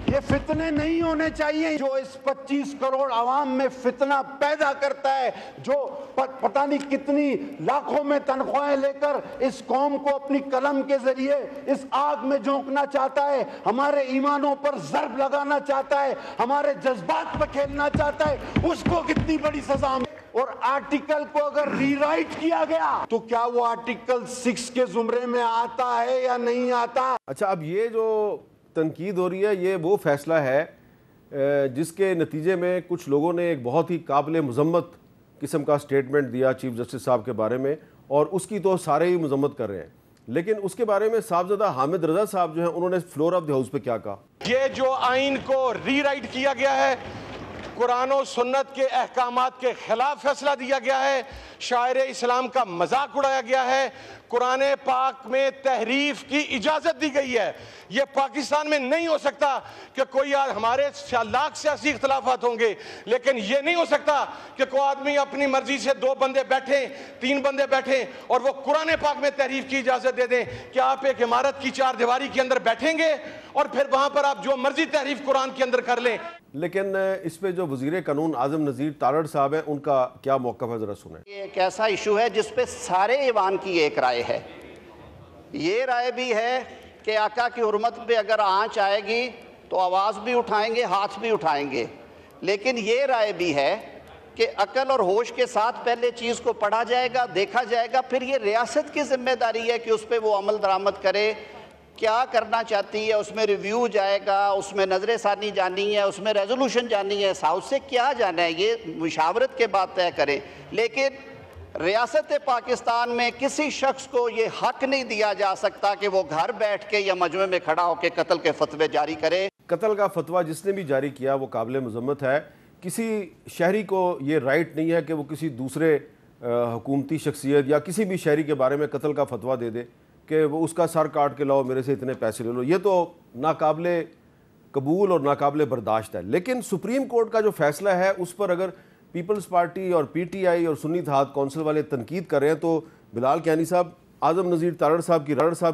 یہ فتنے نہیں ہونے چاہیے. جو اس 25 کروڑ عوام میں فتنہ پیدا کرتا ہے, جو پتہ نہیں کتنی لاکھوں میں تنخواہیں لے کر اس قوم کو اپنی قلم کے ذریعے اس آگ میں جھونکنا چاہتا ہے, ہمارے ایمانوں پر ضرب لگانا چاہتا ہے, ہمارے جذبات پہ کھیلنا چاہتا ہے, اس کو کتنی بڑی سزا. اور آرٹیکل کو اگر ری رائٹ کیا گیا تو کیا وہ آرٹیکل 6 کے زمرے میں آتا ہے یا نہیں آتا؟ اچھا, اب یہ جو تنقید ہو رہی ہے یہ وہ فیصلہ ہے جس کے نتیجے میں کچھ لوگوں نے ایک بہت ہی قابل مذمت قسم کا سٹیٹمنٹ دیا چیف جسٹس صاحب کے بارے میں, اور اس کی تو سارے ہی مذمت کر رہے ہیں. لیکن اس کے بارے میں صاحبزادہ حامد رضا صاحب جو ہیں انہوں نے فلور آف دی ہاؤس پہ کیا کہا. یہ جو آئین کو ری رائٹ کیا گیا ہے قرآن و سنت کے احکامات کے خلاف فیصلہ دیا گیا ہے، شاعر اسلام کا مذاق اڑایا گیا ہے، قرآن پاک میں تحریف کی اجازت دی گئی ہے۔ یہ پاکستان میں نہیں ہو سکتا کہ کوئی ہمارے لاکھ سیاسی اختلافات ہوں گے، لیکن یہ نہیں ہو سکتا کہ کوئی آدمی اپنی مرضی سے 2 بندے بیٹھیں، 3 بندے بیٹھیں اور وہ قرآن پاک میں تحریف کی اجازت دے دیں کہ آپ ایک عمارت کی 4 دیواری کے اندر بیٹھیں گے اور پھر وہاں پر آپ جو مرضی تحریف قرآن کے اندر کر لیں۔ لیکن اس پہ جو وزیر قانون اعظم نذیر تارڑ صاحب ہیں، ان کا کیا موقف ہے، ذرا سنیں۔ یہ ایک ایسا ایشو ہے جس پہ سارے ایوان کی ایک رائے ہے۔ یہ رائے بھی ہے کہ آقا کی حرمت پہ اگر آنچ آئے گی تو آواز بھی اٹھائیں گے، ہاتھ بھی اٹھائیں گے، لیکن یہ رائے بھی ہے کہ عقل اور ہوش کے ساتھ پہلے چیز کو پڑھا جائے گا، دیکھا جائے گا، پھر یہ ریاست کی ذمہ داری ہے کہ اس پہ وہ عمل درآمد کرے، کیا کرنا چاہتی ہے، اس میں ریویو جائے گا، اس میں نظر ثانی جانی ہے، اس میں ریزولوشن جانی ہے، ہاؤس سے کیا جانا ہے، یہ مشاورت کے بعد طے کریں۔ لیکن ریاست پاکستان میں کسی شخص کو یہ حق نہیں دیا جا سکتا کہ وہ گھر بیٹھ کے یا مجمع میں کھڑا ہو کے قتل کے فتوے جاری کرے۔ قتل کا فتویٰ جس نے بھی جاری کیا وہ قابل مذمت ہے۔ کسی شہری کو یہ رائٹ نہیں ہے کہ وہ کسی دوسرے حکومتی شخصیت یا کسی بھی شہری کے بارے میں قتل کا فتویٰ دے دے کہ وہ اس کا سر کاٹ کے لاؤ، میرے سے اتنے پیسے لے لو۔ یہ تو ناقابل قبول اور ناقابل برداشت ہے۔ لیکن سپریم کورٹ کا جو فیصلہ ہے اس پر اگر پیپلز پارٹی اور پی ٹی آئی اور سنی اتحاد کونسل والے تنقید کر رہے ہیں تو بلال کیانی صاحب، اعظم نذیر تارڑ صاحب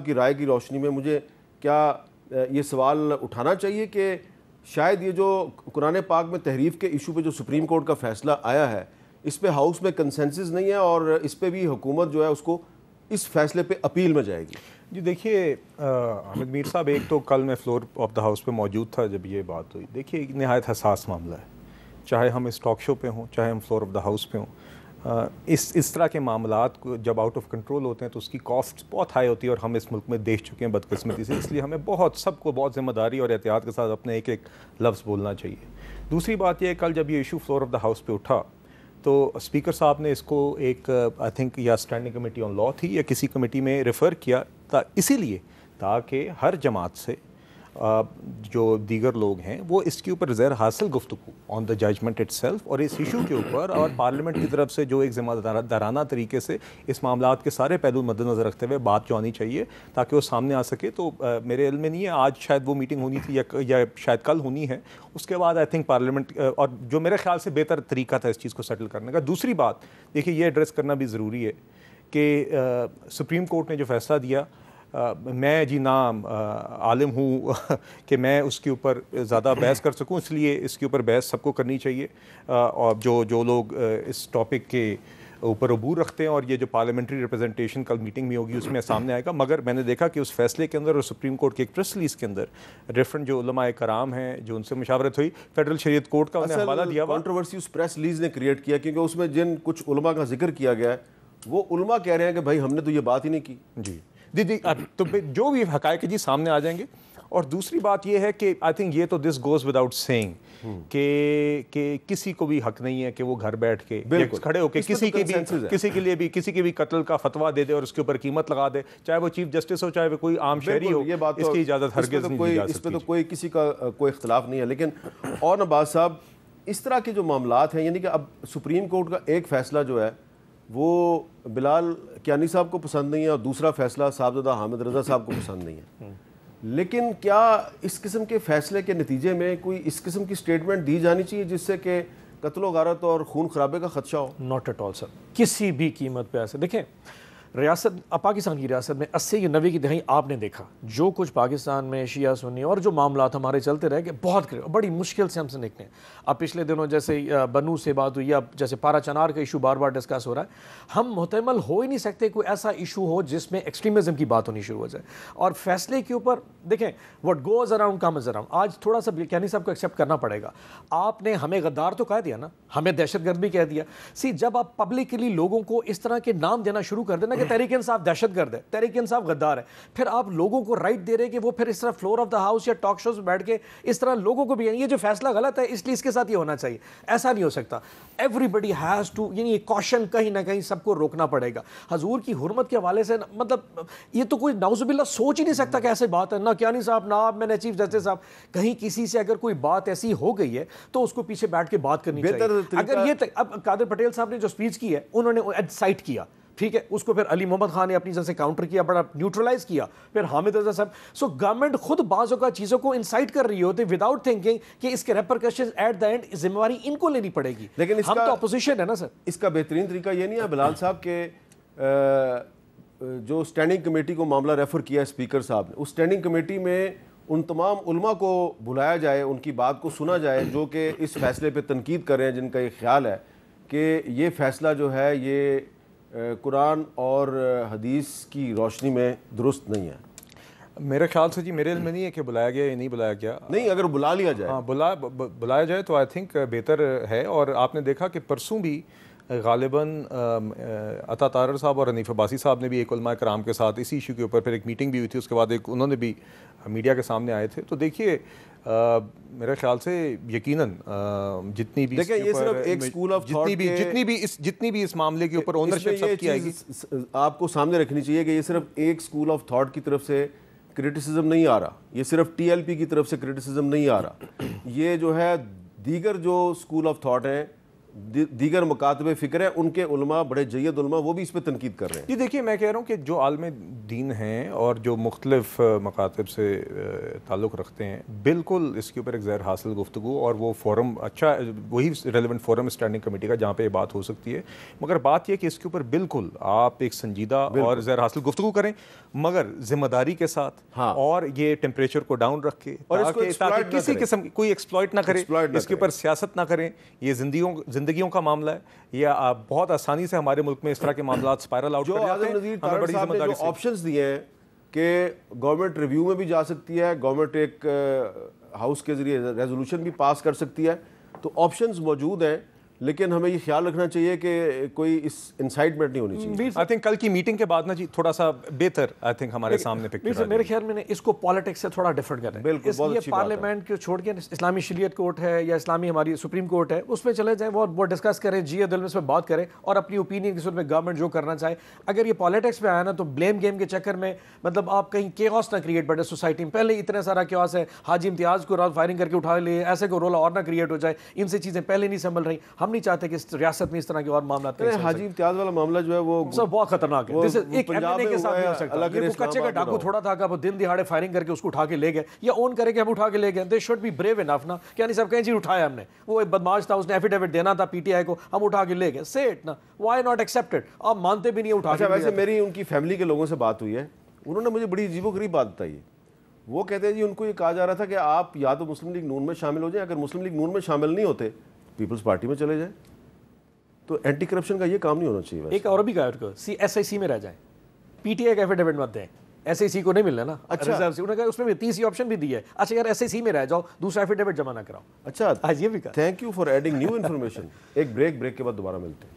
کی رائے کی روشنی میں مجھے کیا یہ سوال اٹھانا چاہیے کہ شاید یہ جو قرآن پاک میں تحریف کے ایشو پہ جو سپریم کورٹ کا فیصلہ آیا ہے اس پہ ہاؤس میں کنسنسس نہیں ہے اور اس پہ بھی حکومت جو ہے اس کو اس فیصلے پہ اپیل میں جائے گی؟ جی دیکھیے حامد میر صاحب، ایک تو کل میں فلور آف دا ہاؤس پہ موجود تھا جب یہ بات ہوئی۔ دیکھیے ایک نہایت حساس معاملہ ہے، چاہے ہم اس ٹاک شو پہ ہوں، چاہے ہم فلور آف دا ہاؤس پہ ہوں۔ اس طرح کے معاملات کو جب آؤٹ آف کنٹرول ہوتے ہیں تو اس کی کاسٹ بہت ہائی ہوتی ہے اور ہم اس ملک میں دیکھ چکے ہیں بدقسمتی سے، اس لیے ہمیں سب کو بہت ذمہ داری اور احتیاط کے ساتھ اپنے ایک لفظ بولنا چاہیے۔ دوسری بات یہ ہے، کل جب یہ issue floor of the house پہ اٹھا تو اسپیکر صاحب نے اس کو ایک آئی تھنک یا اسٹینڈنگ کمیٹی آن لا تھی یا کسی کمیٹی میں ریفر کیا اسی لیے تاکہ ہر جماعت سے جو دیگر لوگ ہیں وہ اس کے اوپر زیر حاصل گفتگو آن دا ججمنٹ اٹ سیلف اور اس ایشو کے اوپر، اور پارلیمنٹ کی طرف سے جو ایک ذمہ دارانہ طریقے سے اس معاملات کے سارے پہلو مد نظر رکھتے ہوئے بات جو آنی چاہیے تاکہ وہ سامنے آ سکے۔ تو میرے علم میں نہیں ہے آج شاید وہ میٹنگ ہونی تھی یا شاید کل ہونی ہے، اس کے بعد آئی تھنک پارلیمنٹ، اور جو میرے خیال سے بہتر طریقہ تھا اس چیز کو سیٹل کرنے کا۔ دوسری بات دیکھیے یہ ایڈریس کرنا بھی ضروری ہے کہ سپریم کورٹ نے جو فیصلہ دیا، میں جی نہ عالم ہوں کہ میں اس کے اوپر زیادہ بحث کر سکوں، اس لیے اس کے اوپر بحث سب کو کرنی چاہیے، اور جو لوگ اس ٹاپک کے اوپر عبور رکھتے ہیں، اور یہ جو پارلیمنٹری ریپرزنٹیشن کل میٹنگ میں ہوگی اس میں سامنے آئے گا۔ مگر میں نے دیکھا کہ اس فیصلے کے اندر اور سپریم کورٹ کے ایک پریس ریلیز کے اندر ڈفرنٹ جو علماء کرام ہیں جو ان سے مشاورت ہوئی، فیڈرل شریعت کورٹ کا انہیں حوالہ دیا۔ کنٹروورسی اس پریس ریلیز نے کریٹ کیا کیونکہ اس میں جن کچھ علماء کا ذکر کیا گیا ہے وہ علماء کہہ رہے ہیں کہ بھائی ہم نے تو یہ بات ہی نہیں کی۔ جی تو جو بھی حقائق جی سامنے آ جائیں گے۔ اور دوسری بات یہ ہے کہ آئی تھنک یہ تو دس گوز وداؤٹ سیئنگ کہ کسی کو بھی حق نہیں ہے کہ وہ گھر بیٹھ کے کھڑے ہو کے کسی کے بھی قتل کا فتویٰ دے دے اور اس کے اوپر قیمت لگا دے، چاہے وہ چیف جسٹس ہو چاہے وہ کوئی عام شہری ہو، اس کی اجازت ہرگز نہیں دی جا سکتی۔ اس پہ تو کوئی کسی کا کوئی اختلاف نہیں ہے۔ لیکن اور نواز صاحب، اس طرح کے جو معاملات ہیں، یعنی کہ اب سپریم کورٹ کا ایک فیصلہ جو ہے وہ بلال کیانی صاحب کو پسند نہیں ہے اور دوسرا فیصلہ صاحبزادہ حامد رضا صاحب کو پسند نہیں ہے، لیکن کیا اس قسم کے فیصلے کے نتیجے میں کوئی اس قسم کی سٹیٹمنٹ دی جانی چاہیے جس سے کہ قتل و غارت اور خون خرابے کا خدشہ ہو؟ ناٹ ایٹ آل سر، کسی بھی قیمت پہ ایسے دیکھیں ریاست پاکستان کی ریاست میں 80 یا 90 کی دہائی آپ نے دیکھا جو کچھ پاکستان میں شیعہ سنی اور جو معاملات ہمارے چلتے رہے کہ بہت بڑی مشکل سے ہم سے نکلے۔ اب پچھلے دنوں جیسے بنو سے بات ہوئی، اب جیسے پارا چنار کا ایشو بار بار ڈسکس ہو رہا ہے، ہم محتمل ہو ہی نہیں سکتے کوئی ایسا ایشو ہو جس میں ایکسٹریمزم کی بات ہونی شروع ہو جائے۔ اور فیصلے کے اوپر دیکھیں what goes around comes around, آج تھوڑا سا کیانی صاحب کو ایکسیپٹ کرنا پڑے گا، آپ نے ہمیں غدار تو کہہ دیا نا، ہمیں دہشت گرد بھی کہہ دیا۔ جب آپ پبلکلی لوگوں کو اس طرح کے نام دینا شروع کر دینا کہ تحریک انصاف دہشت گرد ہے, تحریک انصاف غدار ہے, پھر آپ لوگوں کو رائٹ دے رہے کہ وہ پھر اس طرح فلور آف دا ہاؤس یا ٹاک شوز میں بیٹھ کے اس طرح لوگوں کو بھی یہ جو فیصلہ غلط ہے اس لیے اس کے ساتھ یہ ہونا چاہیے, ایسا نہیں ہو سکتا. ایوری بڈی ہیز ٹو, یعنی یہ کوشن کہیں نہ کہیں سب کو روکنا پڑے گا. حضور کی حرمت کے حوالے سے مطلب یہ تو کوئی نعوذ باللہ سوچ ہی نہیں سکتا کہ ایسے بات ہے. نہ کیانی صاحب, نہ آپ, میں نے چیف جسٹس صاحب, کہیں کسی سے اگر کوئی بات ایسی ہو گئی ہے تو اس کو پیچھے بیٹھ کے بات کرنی چاہیے. اگر یہ اب قادر پٹیل صاحب نے جو اسپیچ کی ہے انہوں نے سائٹ کیا, ٹھیک ہے, اس کو پھر علی محمد خان نے اپنی جگہ سے کاؤنٹر کیا, بڑا نیوٹرلائز کیا, پھر حامد رضا صاحب. سو گورنمنٹ خود بعض اوقات چیزوں کو انسائٹ کر رہی ہوتی وداؤٹ تھنکنگ کہ اس کے ریپرکشنز ایٹ دا اینڈ ذمہ داری ان کو لینی پڑے گی. لیکن ہم تو اپوزیشن ہے نا سر. اس کا بہترین طریقہ یہ نہیں ہے بلال صاحب کہ جو اسٹینڈنگ کمیٹی کو معاملہ ریفر کیا اسپیکر صاحب نے, اس اسٹینڈنگ کمیٹی میں ان تمام علماء کو بلایا جائے, ان کی بات کو سنا جائے جو کہ اس فیصلے پہ تنقید کر رہے ہیں, جن کا یہ خیال ہے کہ یہ فیصلہ جو ہے یہ قرآن اور حدیث کی روشنی میں درست نہیں ہے. میرے خیال سے جی میرے علم میں نہیں ہے کہ بلایا گیا یا نہیں بلایا گیا. نہیں, اگر بلا لیا جائے, ہاں بلایا جائے تو آئی تھنک بہتر ہے. اور آپ نے دیکھا کہ پرسوں بھی غالباً عطا طاہر صاحب اور حنیف عباسی صاحب نے بھی ایک علماء کرام کے ساتھ اسی ایشو کے اوپر پھر ایک میٹنگ بھی ہوئی تھی, اس کے بعد ایک انہوں نے بھی میڈیا کے سامنے آئے تھے. تو دیکھیے میرے خیال سے یقیناً جتنی بھی جتنی بھی اس معاملے کے اوپر اونرشپ سب کی آئے گی, آپ کو سامنے رکھنی چاہیے کہ یہ صرف ایک اسکول آف تھاٹ کی طرف سے کرٹیسزم نہیں آ رہا, یہ صرف ٹی ایل پی کی طرف سے کرٹیسزم نہیں آ رہا, یہ جو ہے دیگر جو اسکول آف تھاٹ ہیں, دیگر مکاتب فکر ہیں, ان کے علماء, بڑے جید علماء, وہ بھی اس پہ تنقید کر رہے ہیں. جی دیکھیے میں کہہ رہا ہوں کہ جو عالم دین ہیں اور جو مختلف مکاتب سے تعلق رکھتے ہیں, بالکل اس کے اوپر ایک زہر حاصل گفتگو, اور وہ فورم اچھا, وہی ریلیونٹ فورم اسٹینڈنگ کمیٹی کا جہاں پہ یہ بات ہو سکتی ہے. مگر بات یہ کہ اس کے اوپر بالکل آپ ایک سنجیدہ اور زہر حاصل گفتگو کریں, مگر ذمہ داری کے ساتھ, اور یہ ٹیمپریچر کو ڈاؤن رکھ کے, تاکہ کسی قسم کی کوئی ایکسپلائٹ نہ کرے, اس کے اوپر سیاست نہ کریں. یہ زندگیوں کا معاملہ ہے, یا بہت آسانی سے ہمارے ملک میں اس طرح کے معاملات اسپائرل آؤٹ کر جاتے ہیں. ہمیں بڑی ذمہ داری سے جو آپشنز دیے ہیں کہ گورنمنٹ ریویو میں بھی جا سکتی ہے, گورنمنٹ ایک ہاؤس کے ذریعے ریزولوشن بھی پاس کر سکتی ہے, تو آپشنز موجود ہیں, لیکن ہمیں یہ خیال رکھنا چاہیے کہ کوئی اس انسائٹمنٹ نہیں ہونی چاہیے. آئی تھنک کل کی میٹنگ کے بعد نا جی تھوڑا سا بہتر آئی تھنک ہمارے سامنے پکچر میرے خیال میں اس کو پالیٹکس سے تھوڑا ڈفرنٹ کریں. بالکل, اس لیے پارلیمنٹ کو چھوڑ کے اسلامی شریعت کورٹ ہے یا اسلامی ہماری سپریم کورٹ ہے, اس پہ چلے جائیں, وہ ڈسکس کریں, جی دل میں اس پہ بات کریں, اور اپنی اوپینین کی صورت میں گورنمنٹ جو کرنا چاہے. اگر یہ پالیٹکس پہ آیا نا تو بلیم گیم کے چکر میں مطلب آپ کہیں کیوس نہ کریٹ بڑے سوسائٹی میں. پہلے اتنا سارا کیوس ہے, حاجی امتیاز کو رات فائرنگ کر کے اٹھا لے, ایسے کو رولا اور نہ کریٹ ہو جائے, ان سے چیزیں پہلے نہیں سنبھل رہی. ہم نہیں چاہتے کہ ریاست میں اس طرح کے اور معاملات. حاجی امتیاز والا معاملہ جو ہے وہ بہت خطرناک ہے. ایک ایم این اے کے ساتھ نہیں ہو سکتا. یہ کچے کا ڈاکو تھوڑا تھا کہ وہ دن دہاڑے فائرنگ کر کے اس کو اٹھا کے لے گئے, یا اون کرے کہ ہم اٹھا کے لے گئے. They should be brave enough نا, کیا نہیں صاحب کہیں جی اٹھایا ہم نے, وہ ایک بدماش تھا, اس نے ایفیڈیوٹ دینا تھا پی ٹی آئی کو, ہم اٹھا کے لے گئے. سے اٹ نا, وائی ناٹ ایکسیپٹڈ. آپ مانتے بھی نہیں اٹھا کے. ویسے میری ان کی فیملی کے لوگوں سے بات ہوئی ہے, انہوں نے مجھے بڑی عجیب و غریب بات بتائی ہے. وہ کہتے ہیں جی ان کو یہ کہا جا رہا تھا کہ آپ یا تو مسلم لیگ نون میں شامل ہو جائیں, اگر مسلم لیگ نون میں شامل نہیں ہوتے پیپلز پارٹی میں چلے جائیں. تو اینٹی کرپشن کا یہ کام نہیں ہونا چاہیے. ایک اور بھی کہا کو ایس آئی سی میں رہ جائیں, پی ٹی آئی کا ایفیڈیوٹ مت دیں, ایس آئی سی کو نہیں ملنا نا. اچھا, انہوں نے کہا اس میں بھی تیسری آپشن بھی دی ہے. اچھا یار ایس آئی سی میں رہ جاؤ, دوسرا ایفیڈیوٹ جمع نہ کراؤ. اچھا آج یہ بھی کہا. Thank you for adding new information. ایک بریک کے بعد دوبارہ ملتے ہیں.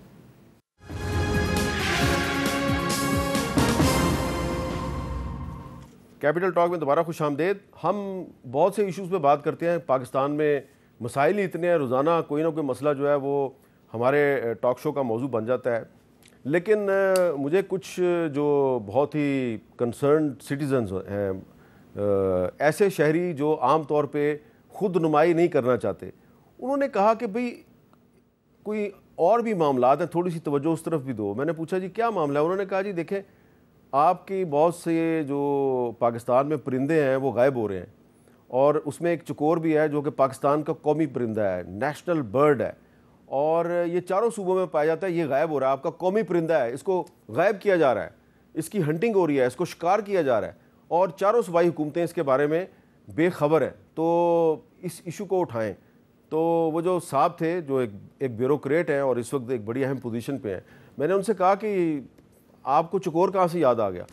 کیپٹل ٹاک میں دوبارہ خوش آمدید. ہم بہت سے ایشوز پہ بات کرتے ہیں. پاکستان میں مسائل ہی اتنے ہیں, روزانہ کوئی نہ کوئی مسئلہ جو ہے وہ ہمارے ٹاک شو کا موضوع بن جاتا ہے. لیکن مجھے کچھ جو بہت ہی کنسرنڈ سٹیزنز ہیں, ایسے شہری جو عام طور پہ خود نمائی نہیں کرنا چاہتے, انہوں نے کہا کہ بھئی کوئی اور بھی معاملات ہیں, تھوڑی سی توجہ اس طرف بھی دو. میں نے پوچھا جی کیا معاملہ ہے؟ انہوں نے کہا جی دیکھیں آپ کی بہت سے جو پاکستان میں پرندے ہیں وہ غائب ہو رہے ہیں, اور اس میں ایک چکور بھی ہے جو کہ پاکستان کا قومی پرندہ ہے, نیشنل برڈ ہے, اور یہ چاروں صوبوں میں پایا جاتا ہے. یہ غائب ہو رہا ہے, آپ کا قومی پرندہ ہے, اس کو غائب کیا جا رہا ہے, اس کی ہنٹنگ ہو رہی ہے, اس کو شکار کیا جا رہا ہے, اور چاروں صوبائی حکومتیں اس کے بارے میں بے خبر ہیں. تو اس ایشو کو اٹھائیں. تو وہ جو صاحب تھے جو ایک بیوروکریٹ ہیں اور اس وقت ایک بڑی اہم پوزیشن پہ ہیں, میں نے ان سے کہا کہ آپ کو چکور کہاں سے یاد آ گیا؟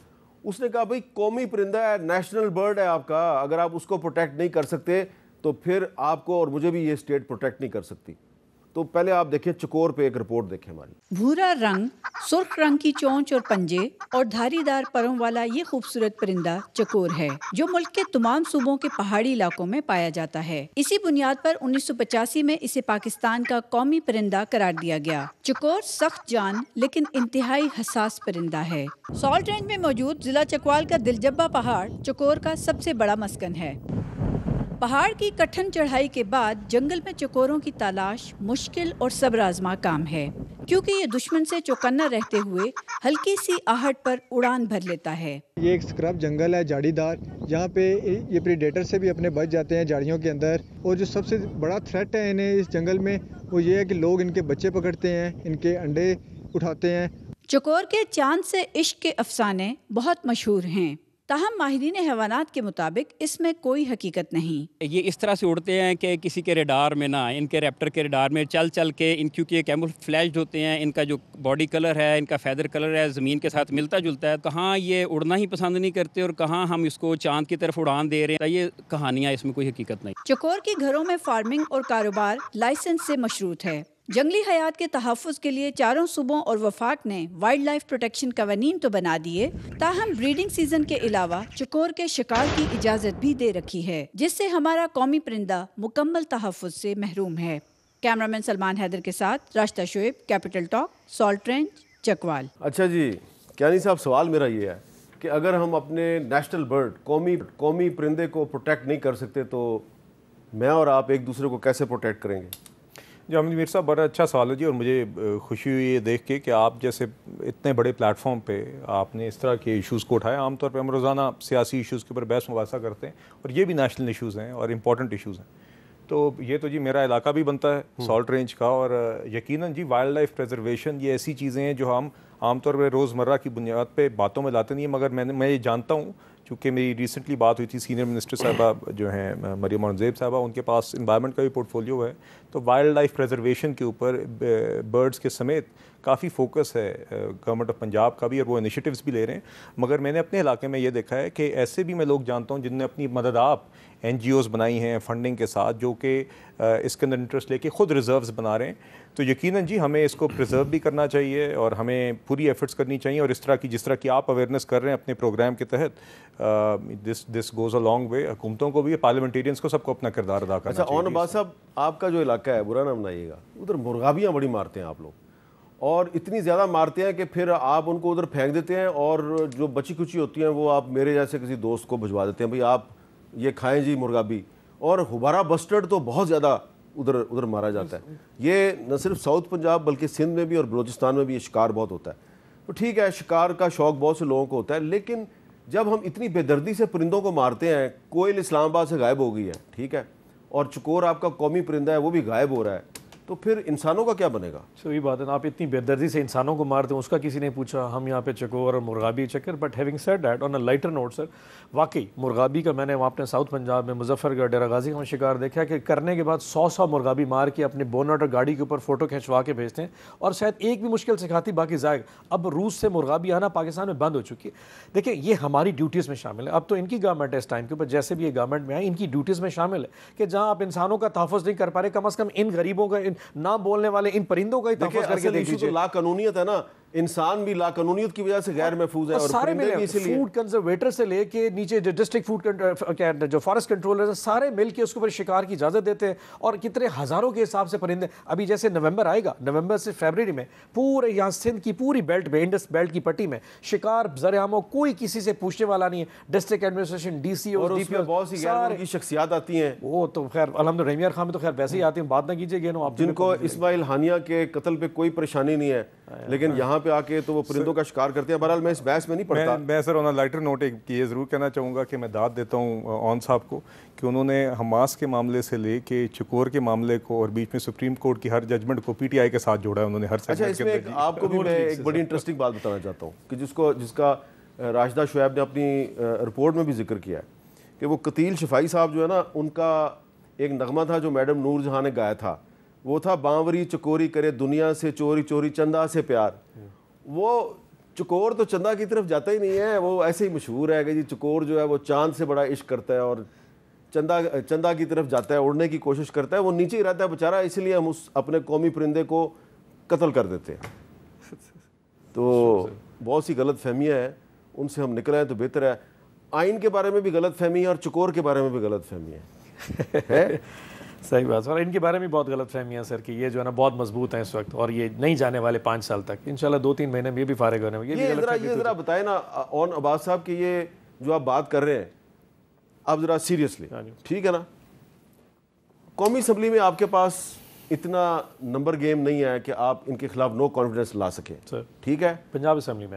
اس نے کہا بھئی قومی پرندہ ہے, نیشنل برڈ ہے آپ کا, اگر آپ اس کو پروٹیکٹ نہیں کر سکتے تو پھر آپ کو اور مجھے بھی یہ اسٹیٹ پروٹیکٹ نہیں کر سکتی. تو پہلے آپ دیکھیں چکور پہ ایک رپورٹ دیکھیں ہماری. بھورا رنگ، سرخ رنگ کی چونچ اور پنجے اور دھاری دار پروں والا یہ خوبصورت پرندہ چکور ہے جو ملک کے تمام صوبوں کے پہاڑی علاقوں میں پایا جاتا ہے. اسی بنیاد پر 1985 میں اسے پاکستان کا قومی پرندہ قرار دیا گیا. چکور سخت جان لیکن انتہائی حساس پرندہ ہے. سالٹ رینج میں موجود ضلع چکوال کا دلجبہ پہاڑ چکور کا سب سے بڑا مسکن ہے. پہاڑ کی کٹھن چڑھائی کے بعد جنگل میں چکوروں کی تلاش مشکل اور صبر آزما کام ہے کیونکہ یہ دشمن سے چوکنا رہتے ہوئے ہلکی سی آہٹ پر اڑان بھر لیتا ہے. یہ ایک سکرب جنگل ہے جھاڑی دار جہاں پہ یہ پریڈیٹر سے بھی اپنے بچ جاتے ہیں جھاڑیوں کے اندر. اور جو سب سے بڑا تھریٹ ہے انہیں اس جنگل میں وہ یہ ہے کہ لوگ ان کے بچے پکڑتے ہیں، ان کے انڈے اٹھاتے ہیں. چکور کے چاند سے عشق کے افسانے بہت مشہور ہیں، تاہم ماہرین حیوانات کے مطابق اس میں کوئی حقیقت نہیں. یہ اس طرح سے اڑتے ہیں کہ کسی کے ریڈار میں نہ، ان کے ریپٹر کے ریڈار میں چل کے ان کیونکہ یہ کیموفلیجڈ ہوتے ہیں، ان کا جو باڈی کلر ہے، ان کا فیدر کلر ہے زمین کے ساتھ ملتا جلتا ہے. کہاں یہ اڑنا ہی پسند نہیں کرتے اور کہاں ہم اس کو چاند کی طرف اڑان دے رہے ہیں. یہ کہانیاں، اس میں کوئی حقیقت نہیں. چکور کے گھروں میں فارمنگ اور کاروبار لائسنس سے مشروط ہے. جنگلی حیات کے تحفظ کے لیے چاروں صوبوں اور وفاق نے وائلڈ لائف پروٹیکشن قوانین تو بنا دیے، تاہم بریڈنگ سیزن کے علاوہ چکور کے شکار کی اجازت بھی دے رکھی ہے، جس سے ہمارا قومی پرندہ مکمل تحفظ سے محروم ہے. کیمرامین سلمان حیدر کے ساتھ Rashida Shoaib, capital talk, salt range, Chakwal. اچھا جی کیانی صاحب، سوال میرا یہ ہے کہ اگر ہم اپنے نیشنل برڈ قومی پرندے کو پروٹیکٹ نہیں کر سکتے تو میں اور آپ ایک دوسرے کو کیسے پروٹیکٹ کریں گے؟ جی حامد میر صاحب، بڑا اچھا سوال ہے جی. اور مجھے خوشی ہوئی یہ دیکھ کے کہ آپ جیسے اتنے بڑے پلیٹ فارم پہ آپ نے اس طرح کے ایشوز کو اٹھایا. عام طور پہ ہم روزانہ سیاسی ایشوز کے اوپر بحث مباحثہ کرتے ہیں اور یہ بھی نیشنل ایشوز ہیں اور امپورٹنٹ ایشوز ہیں. تو یہ تو جی میرا علاقہ بھی بنتا ہے سالٹ رینج کا، اور یقیناً جی وائلڈ لائف پریزرویشن یہ ایسی چیزیں ہیں جو ہم عام طور پہ روزمرہ کی بنیاد پہ باتوں میں لاتے نہیں ہیں. مگر میں یہ جانتا ہوں، چونکہ میری ریسنٹلی بات ہوئی تھی سینئر منسٹر صاحبہ جو ہیں مریم اورنگزیب صاحبہ، ان کے پاس انوائرمنٹ کا بھی پورٹ فولیو ہے. تو وائلڈ لائف پریزرویشن کے اوپر برڈز کے سمیت کافی فوکس ہے گورنمنٹ آف پنجاب کا بھی، اور وہ انیشیٹیوز بھی لے رہے ہیں. مگر میں نے اپنے علاقے میں یہ دیکھا ہے کہ ایسے بھی میں لوگ جانتا ہوں جن نے اپنی مددآب این جی اوز بنائی ہیں فنڈنگ کے ساتھ، جو کہ اس کے اندر انٹرسٹ لے کے خود ریزروز بنا رہے ہیں. تو یقیناً جی ہمیں اس کو پریزرو بھی کرنا چاہیے اور ہمیں پوری ایفرٹس کرنی چاہیے. اور جس طرح کی آپ اویئرنیس کر رہے ہیں اپنے پروگرام کے تحت، this goes a long way. حکومتوں کو بھی، پارلیمنٹیرینس کو، سب کو اپنا کردار ادا کرنا چاہیے. اچھا عباس صاحب، آپ کا جو علاقہ ہے، برا نہ بنائیے گا، ادھر مرغابیاں بڑی مارتے ہیں آپ لوگ، اور اتنی زیادہ مارتے ہیں کہ پھر آپ ان کو ادھر پھینک دیتے ہیں اور جو بچی کچی ہوتی ہیں وہ آپ میرے جیسے کسی دوست کو بھجوا دیتے ہیں، بھئی آپ یہ کھائیں جی مرغابی. اور ہبارہ بسٹرڈ تو بہت زیادہ ادھر مارا جاتا ہے. یہ نہ صرف ساؤتھ پنجاب بلکہ سندھ میں بھی اور بلوچستان میں بھی یہ شکار بہت ہوتا ہے. تو ٹھیک ہے، شکار کا شوق بہت سے لوگوں کو ہوتا ہے، لیکن جب ہم اتنی بے دردی سے پرندوں کو مارتے ہیں، کوئل اسلام آباد سے غائب ہو گئی ہے، ٹھیک ہے، اور چکور آپ کا قومی پرندہ ہے وہ بھی غائب ہو رہا ہے، تو پھر انسانوں کا کیا بنے گا؟ صحیح بات ہے نا، آپ اتنی بے دردی سے انسانوں کو مارتے ہیں، اس کا کسی نے پوچھا. ہم یہاں پہ چکور اور مرغابی چکر. But having said that, on a lighter note sir, واقعی مرغابی کا میں نے وہاں اپنے ساؤتھ پنجاب میں مظفر گڑھ، ڈیرہ غازی کا شکار دیکھا کہ کرنے کے بعد 100 مرغابی مار کے اپنے بونٹ اور گاڑی کے اوپر فوٹو کھنچوا کے بھیجتے ہیں، اور شاید ایک بھی مشکل سے کھاتی، باقی ضائع. اب روس سے مرغابی آنا پاکستان میں بند ہو چکی ہے. دیکھیں یہ ہماری ڈیوٹیز میں شامل ہے. اب تو ان کی گورنمنٹ ہے اس ٹائم کے اوپر، جیسے بھی یہ گورنمنٹ میں آئے، ان کی ڈیوٹیز میں شامل ہے کہ جہاں آپ انسانوں کا تحفظ نہیں کر پا رہے، کم از کم ان غریبوں کا، نہ بولنے والے ان پرندوں کا ہی تحفظ کر کے دیکھ لیجیے. لا قانونیت ہے نا، انسان بھی لا قانونیت کی وجہ سے غیر محفوظ ہے، اور پرندے بھی اسی لیے. فوڈ کنزرویٹر سے لے کے نیچے جو ڈسٹرکٹ فوڈ جو فارسٹ کنٹرولر ہیں، سارے مل کے اس کے اوپر شکار کی اجازت دیتے ہیں، اور کتنے ہزاروں کے حساب سے پرندے. ابھی جیسے نومبر آئے گا، نومبر سے فیبرری میں پورے یہاں سندھ کی پوری بیلٹ میں، انڈس بیلٹ کی پٹی میں شکار زرعاموں کوئی کسی سے پوچھنے والا نہیں ہے. ڈسٹرکٹ ایڈمنسٹریشن، ڈی سی او، ڈی پی او، بہت سی غیر ملکی شخصیات آتی ہیں. وہ تو خیر الحمدللہ رحیم یار خان میں تو خیر ویسے ہی آتی ہیں، بات نہ کیجیے گا آپ، جن کو اسماعیل ہانیہ کے قتل پہ کوئی پریشانی نہیں ہے، لیکن یہاں پہ آ کے تو وہ پرندوں کا شکار کرتے ہیں. بہرحال میں اس بحث میں نہیں پڑھتا. میں سر آن لائٹر نوٹ یہ ضرور کہنا چاہوں گا کہ میں داد دیتا ہوں اون صاحب کو کہ انہوں نے حماس کے معاملے سے لے کے چکور کے معاملے کو اور بیچ میں سپریم کورٹ کی ہر ججمنٹ کو پی ٹی آئی کے ساتھ جوڑا ہے انہوں نے ہر اچھا اس میں آپ کو بھی میں ایک بڑی انٹرسٹنگ بات بتانا چاہتا ہوں کہ جس کا راشدہ شعیب نے اپنی رپورٹ میں بھی ذکر کیا ہے کہ وہ قتیل شفائی صاحب جو ہے نا، ان کا ایک نغمہ تھا جو میڈم نور جہاں نے گایا تھا، وہ تھا بانوری چکوری کرے دنیا سے چوری چوری چندہ سے پیار. وہ چکور تو چندہ کی طرف جاتا ہی نہیں ہے، وہ ایسے ہی مشہور ہے کہ جی چکور جو ہے وہ چاند سے بڑا عشق کرتا ہے. اور چندہ کی طرف جاتا ہے, اڑنے کی کوشش کرتا ہے, وہ نیچے ہی رہتا ہے بیچارہ, اس لیے ہم اس اپنے قومی پرندے کو قتل کر دیتے ہیں. تو بہت سی غلط فہمیاں ہیں, ان سے ہم نکلیں تو بہتر ہے. آئین کے بارے میں بھی غلط فہمی ہے اور چکور کے بارے میں بھی غلط فہمی ہے. صحیح بات سر, ان کے بارے میں بہت غلط فہمیاں سر کہ یہ جو ہے نا بہت مضبوط ہیں اس وقت, اور یہ نہیں جانے والے 5 سال تک, انشاءاللہ 2-3 مہینے میں یہ بھی فارغ ہونے میں. یہ ذرا بتائیں نا اون عباس صاحب کہ یہ جو آپ بات کر رہے ہیں آپ ذرا سیریسلی, ٹھیک ہے نا, قومی اسمبلی میں آپ کے پاس اتنا نمبر گیم نہیں ہے کہ آپ ان کے خلاف نو کانفیڈنس لا سکیں, ٹھیک ہے. پنجاب اسمبلی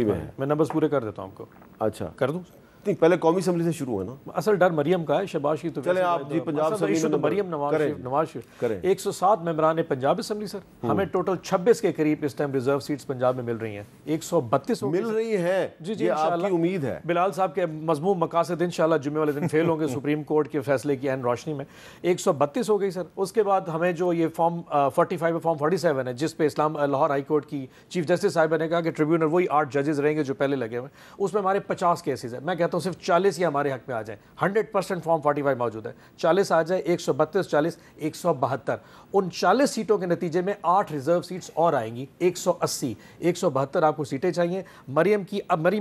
میں ہے, میں نمبرز پورے کر دیتا ہوں آپ کو. اچھا کر دوں, نہیں پہلے قومی اسمبلی سے شروع ہے نا. اصل ڈر مریم کا ہے, شہباز شریف تو چلے آپ جی پنجاب اسمبلی میں مریم نواز شریف 107 ممبران پنجاب اسمبلی سر, ہمیں ٹوٹل 26 کے قریب اس ٹائم ریزرو سیٹس پنجاب میں مل رہی ہیں. 132 مل رہی ہیں, جی یہ آپ کی امید ہے. بلال صاحب کے مضمون مقاصد انشاءاللہ جمعے والے دن فیل ہوں گے سپریم کورٹ کے فیصلے کی عین روشنی میں. 132 ہو گئی سر. اس کے بعد ہمیں جو یہ فارم 45 فارم 47 ہے جس پہ لاہور ہائی کورٹ کی چیف جسٹس صاحبہ نے کہا کہ ٹریبیونل وہی 8 ججز رہیں گے جو پہلے لگے ہوئے, اس میں ہمارے 50 کیسز ہیں. میں کہتا ہوں صرف 40 ہی ہمارے حق میں آ جائیں. 100% فارم 45 موجود ہے, 40 آ جائے, 132 40 172. ان 40 سیٹوں کے نتیجے میں 8 ریزرو سیٹس اور آئیں گی. 180 172 آپ کو سیٹیں چاہیے. مریم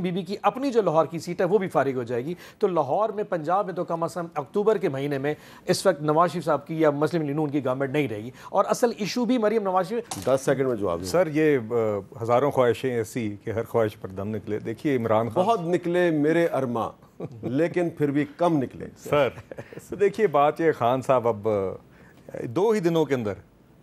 بی بی کی اپنی جو لاہور کی سیٹ ہے وہ بھی فارغ ہو جائے گی. تو لاہور میں پنجاب میں تو کم از کم اکتوبر کے مہینے میں اس وقت نواز شریف صاحب کی یا مسلم لیگ نون کی گورنمنٹ نہیں رہے گی. اور اصل ایشو بھی مریم نواز شریف 10 سیکنڈ میں جواب سر. یہ ہزاروں خواہشیں ایسی کہ ہر خواہش پر دم نکلے. دیکھیے عمران خان بہت نکلے میرے ارماں لیکن پھر بھی کم نکلے سر. دیکھیے بات یہ خان صاحب اب 2 ہی دنوں کے اندر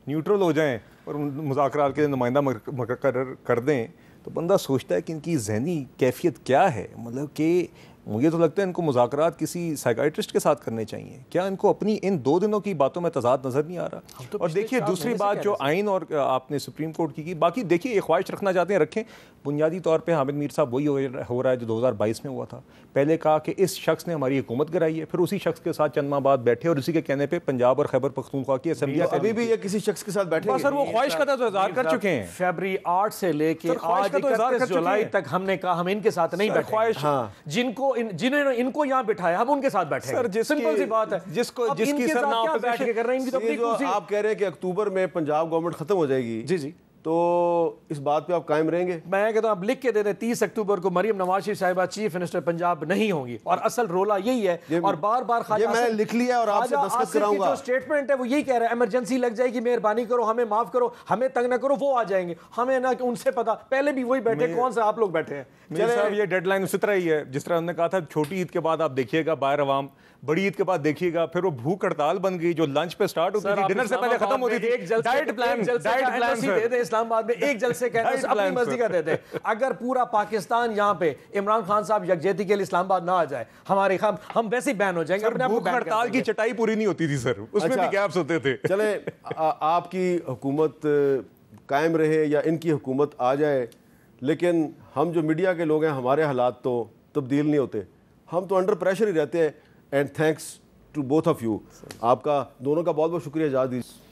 نیوٹرل ہو جائیں اور مذاکرات کے نمائندہ مقرر کر دیں تو بندہ سوچتا ہے کہ ان کی ذہنی کیفیت کیا ہے. مطلب کہ مجھے تو لگتا ہے ان کو مذاکرات کسی سائیکائٹرسٹ کے ساتھ کرنے چاہیے. کیا ان کو اپنی ان 2 دنوں کی باتوں میں تضاد نظر نہیں آ رہا؟ اور دیکھیے دوسری بات جو آئین اور آپ نے سپریم کورٹ کی باقی دیکھیے یہ خواہش رکھنا چاہتے ہیں رکھیں. بنیادی طور پہ حامد میر صاحب وہی ہو رہا ہے جو 2022 میں ہوا تھا. پہلے کہا کہ اس شخص نے ہماری حکومت گرائی ہے, پھر اسی شخص کے ساتھ چند ماہ بعد بیٹھے اور اسی کے کہنے پہ پنجاب اور خیبر پختونخوا کی اسمبلیاں ابھی بھی یہ کسی شخص کے ساتھ بیٹھے سر. وہ خواہش کا تو اظہار کر چکے ہیں. فیبری 8 سے لے کے آج 31 جولائی تک ہم نے کہا ہم ان کے ساتھ نہیں بیٹھے. جنہوں نے ان کو یہاں بٹھایا ہم ان کے ساتھ بیٹھے سر. سمپل سی بات ہے. جس کی سر نا بیٹھ کے کر رہے ہیں. آپ کہہ رہے ہیں کہ اکتوبر میں پنجاب گورنمنٹ ختم ہو جائے گی, جی تو اس بات پہ آپ قائم رہیں گے؟ میں کہتا ہوں آپ لکھ کے دے دیں 30 اکتوبر کو مریم نواز شریف صاحبہ چیف منسٹر پنجاب نہیں ہوں گی. اور اصل رولا یہی ہے اور بار بار یہ میں لکھ لیا اور آپ سے دستخط کراؤں گا. جو سٹیٹمنٹ ہے وہ یہی کہہ رہا ہے ایمرجنسی لگ جائے گی, مہربانی کرو ہمیں معاف کرو, ہمیں تنگ نہ کرو. وہ آ جائیں گے, ہمیں نہ ان سے پتا پہلے بھی وہی بیٹھے, کون سے آپ لوگ بیٹھے ہیں. میرے صاحب یہ ڈیڈ لائن اسی طرح ہی ہے جس طرح ہم نے کہا تھا چھوٹی عید کے بعد آپ دیکھیے گا باہر عوام, بڑی عید کے بعد دیکھیے گا پھر وہ بھوک ہڑتال بن گئی جو لنچ پہ سٹارٹ ہوتی تھی ڈنر سے پہلے ختم ہوتی تھی. ڈائٹ پلان دے دیں اسلام آباد میں, ایک جلسے کا اپنی مرضی کا دے دیں. اگر پورا پاکستان یہاں پہ عمران خان صاحب یکجہتی کے لیے اسلام آباد نہ آ جائے ہمارے ہم ویسے ہی بین ہو جائیں گے. بھوک ہڑتال کی چٹائی پوری نہیں ہوتی تھی سر, اس میں بھی گیپس ہوتے تھے. چلیں آپ کی حکومت قائم رہے یا ان کی حکومت آ جائے, لیکن ہم جو میڈیا کے لوگ ہیں ہمارے حالات تو تبدیل نہیں ہوتے, ہم تو انڈر پریشر ہی رہتے ہیں. And thanks to both of you. آپ کا دونوں کا بہت بہت شکریہ. اجازت دیجیے.